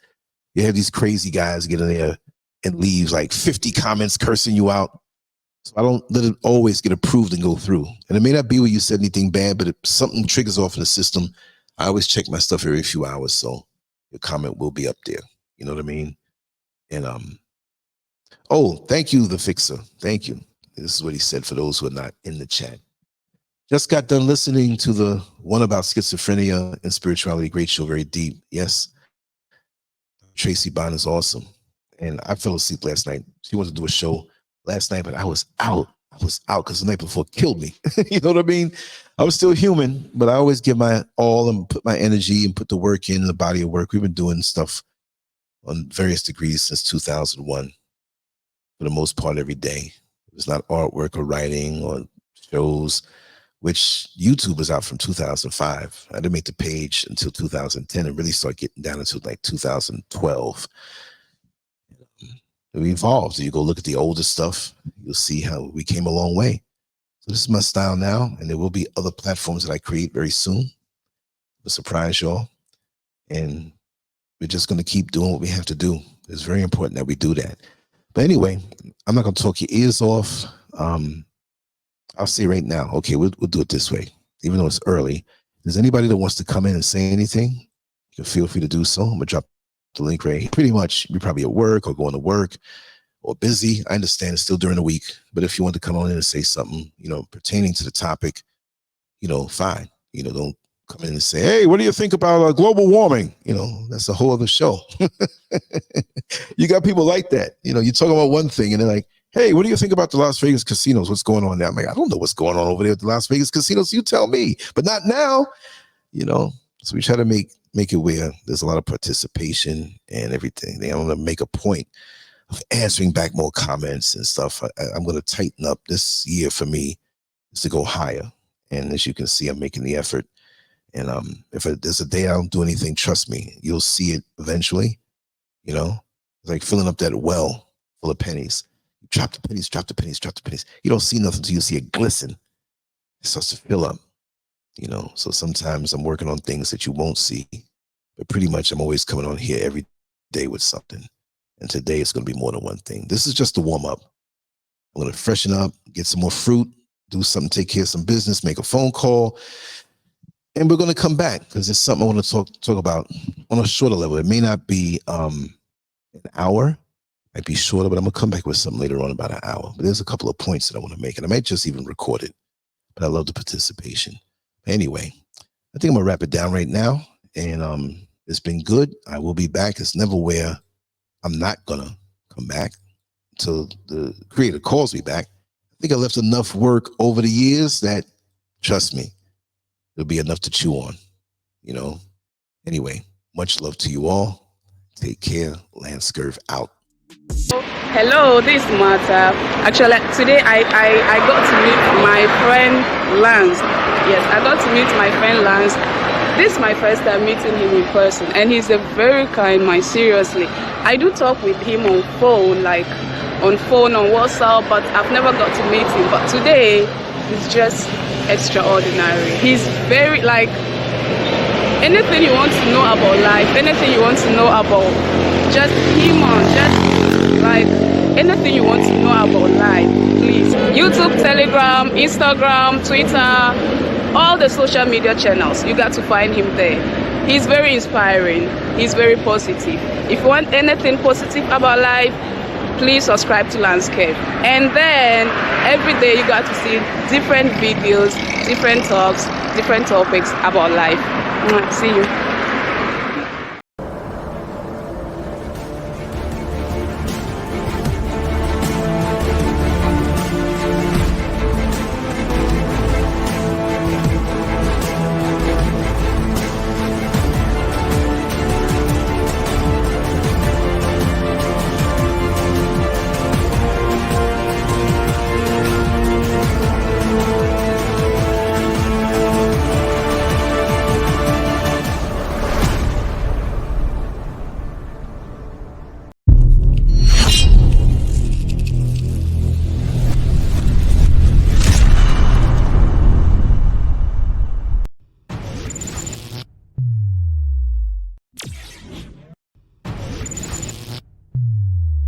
you have these crazy guys get in there and leave like 50 comments cursing you out. So I don't let it always get approved and go through. And it may not be where you said anything bad, but if something triggers off in the system, I always check my stuff every few hours. So your comment will be up there. You know what I mean? And oh, thank you, the fixer. Thank you. This is what he said for those who are not in the chat. Just got done listening to the one about schizophrenia and spirituality. Great show, very deep. Yes. Tracy Bond is awesome. And I fell asleep last night. She wanted to do a show last night, but I was out. Because the night before killed me. You know what I mean? I was still human, but I always give my all and put my energy and put the work in the body of work. We've been doing stuff on various degrees since 2001, for the most part, every day. It's not artwork or writing or shows, which YouTube was out from 2005. I didn't make the page until 2010 and really start getting down into like 2012. We evolved. So you go look at the older stuff, you'll see how we came a long way. So this is my style now, and there will be other platforms that I create very soon. We'll surprise y'all. And we're just going to keep doing what we have to do. It's very important that we do that. But anyway, I'm not going to talk your ears off. I'll say right now, okay, we'll do it this way. Even though it's early, there's anybody that wants to come in and say anything, you can feel free to do so. I'm going to drop the link right here. Pretty much, you're probably at work or going to work or busy. I understand it's still during the week, but if you want to come on in and say something, you know, pertaining to the topic, you know, fine. You know, don't come in and say, hey, what do you think about global warming? You know, that's a whole other show. You got people like that. You know, you talk about one thing and they're like, hey, what do you think about the Las Vegas casinos? What's going on there? I'm like, I don't know what's going on over there at the Las Vegas casinos. You tell me, but not now, you know. So we try to make it where there's a lot of participation and everything. I want to make a point of answering back more comments and stuff. I'm going to tighten up this year for me is to go higher. And as you can see, I'm making the effort. And if there's a day I don't do anything, trust me, you'll see it eventually. You know, it's like filling up that well full of pennies. Drop the pennies, drop the pennies, drop the pennies. You don't see nothing until you see it glisten. It starts to fill up, you know. So sometimes I'm working on things that you won't see, but pretty much I'm always coming on here every day with something. And today it's going to be more than one thing. This is just a warm up. I'm going to freshen up, get some more fruit, do something, take care of some business, make a phone call. And we're going to come back because there's something I want to talk about on a shorter level. It may not be an hour. Might be shorter, but I'm going to come back with something later on about an hour. But there's a couple of points that I want to make, and I might just even record it. But I love the participation. Anyway, I think I'm going to wrap it down right now. And it's been good. I will be back. It's never where I'm not going to come back until the creator calls me back. I think I left enough work over the years that, trust me, it'll be enough to chew on, you know. Anyway, much love to you all. Take care. LANCESCURV out. Hello, this is Martha. Actually, today I got to meet my friend Lance. Yes, I got to meet my friend Lance. This is my first time meeting him in person, and he's a very kind man, seriously. I do talk with him on phone, on WhatsApp, but I've never got to meet him. But today, he's just extraordinary. He's very, anything you want to know about life, anything you want to know about just human, anything you want to know about life, please. YouTube, Telegram, Instagram, Twitter, all the social media channels, you got to find him there. He's very inspiring. He's very positive. If you want anything positive about life, please subscribe to LANCESCURV. And then every day you got to see different videos, different talks, different topics about life. See you.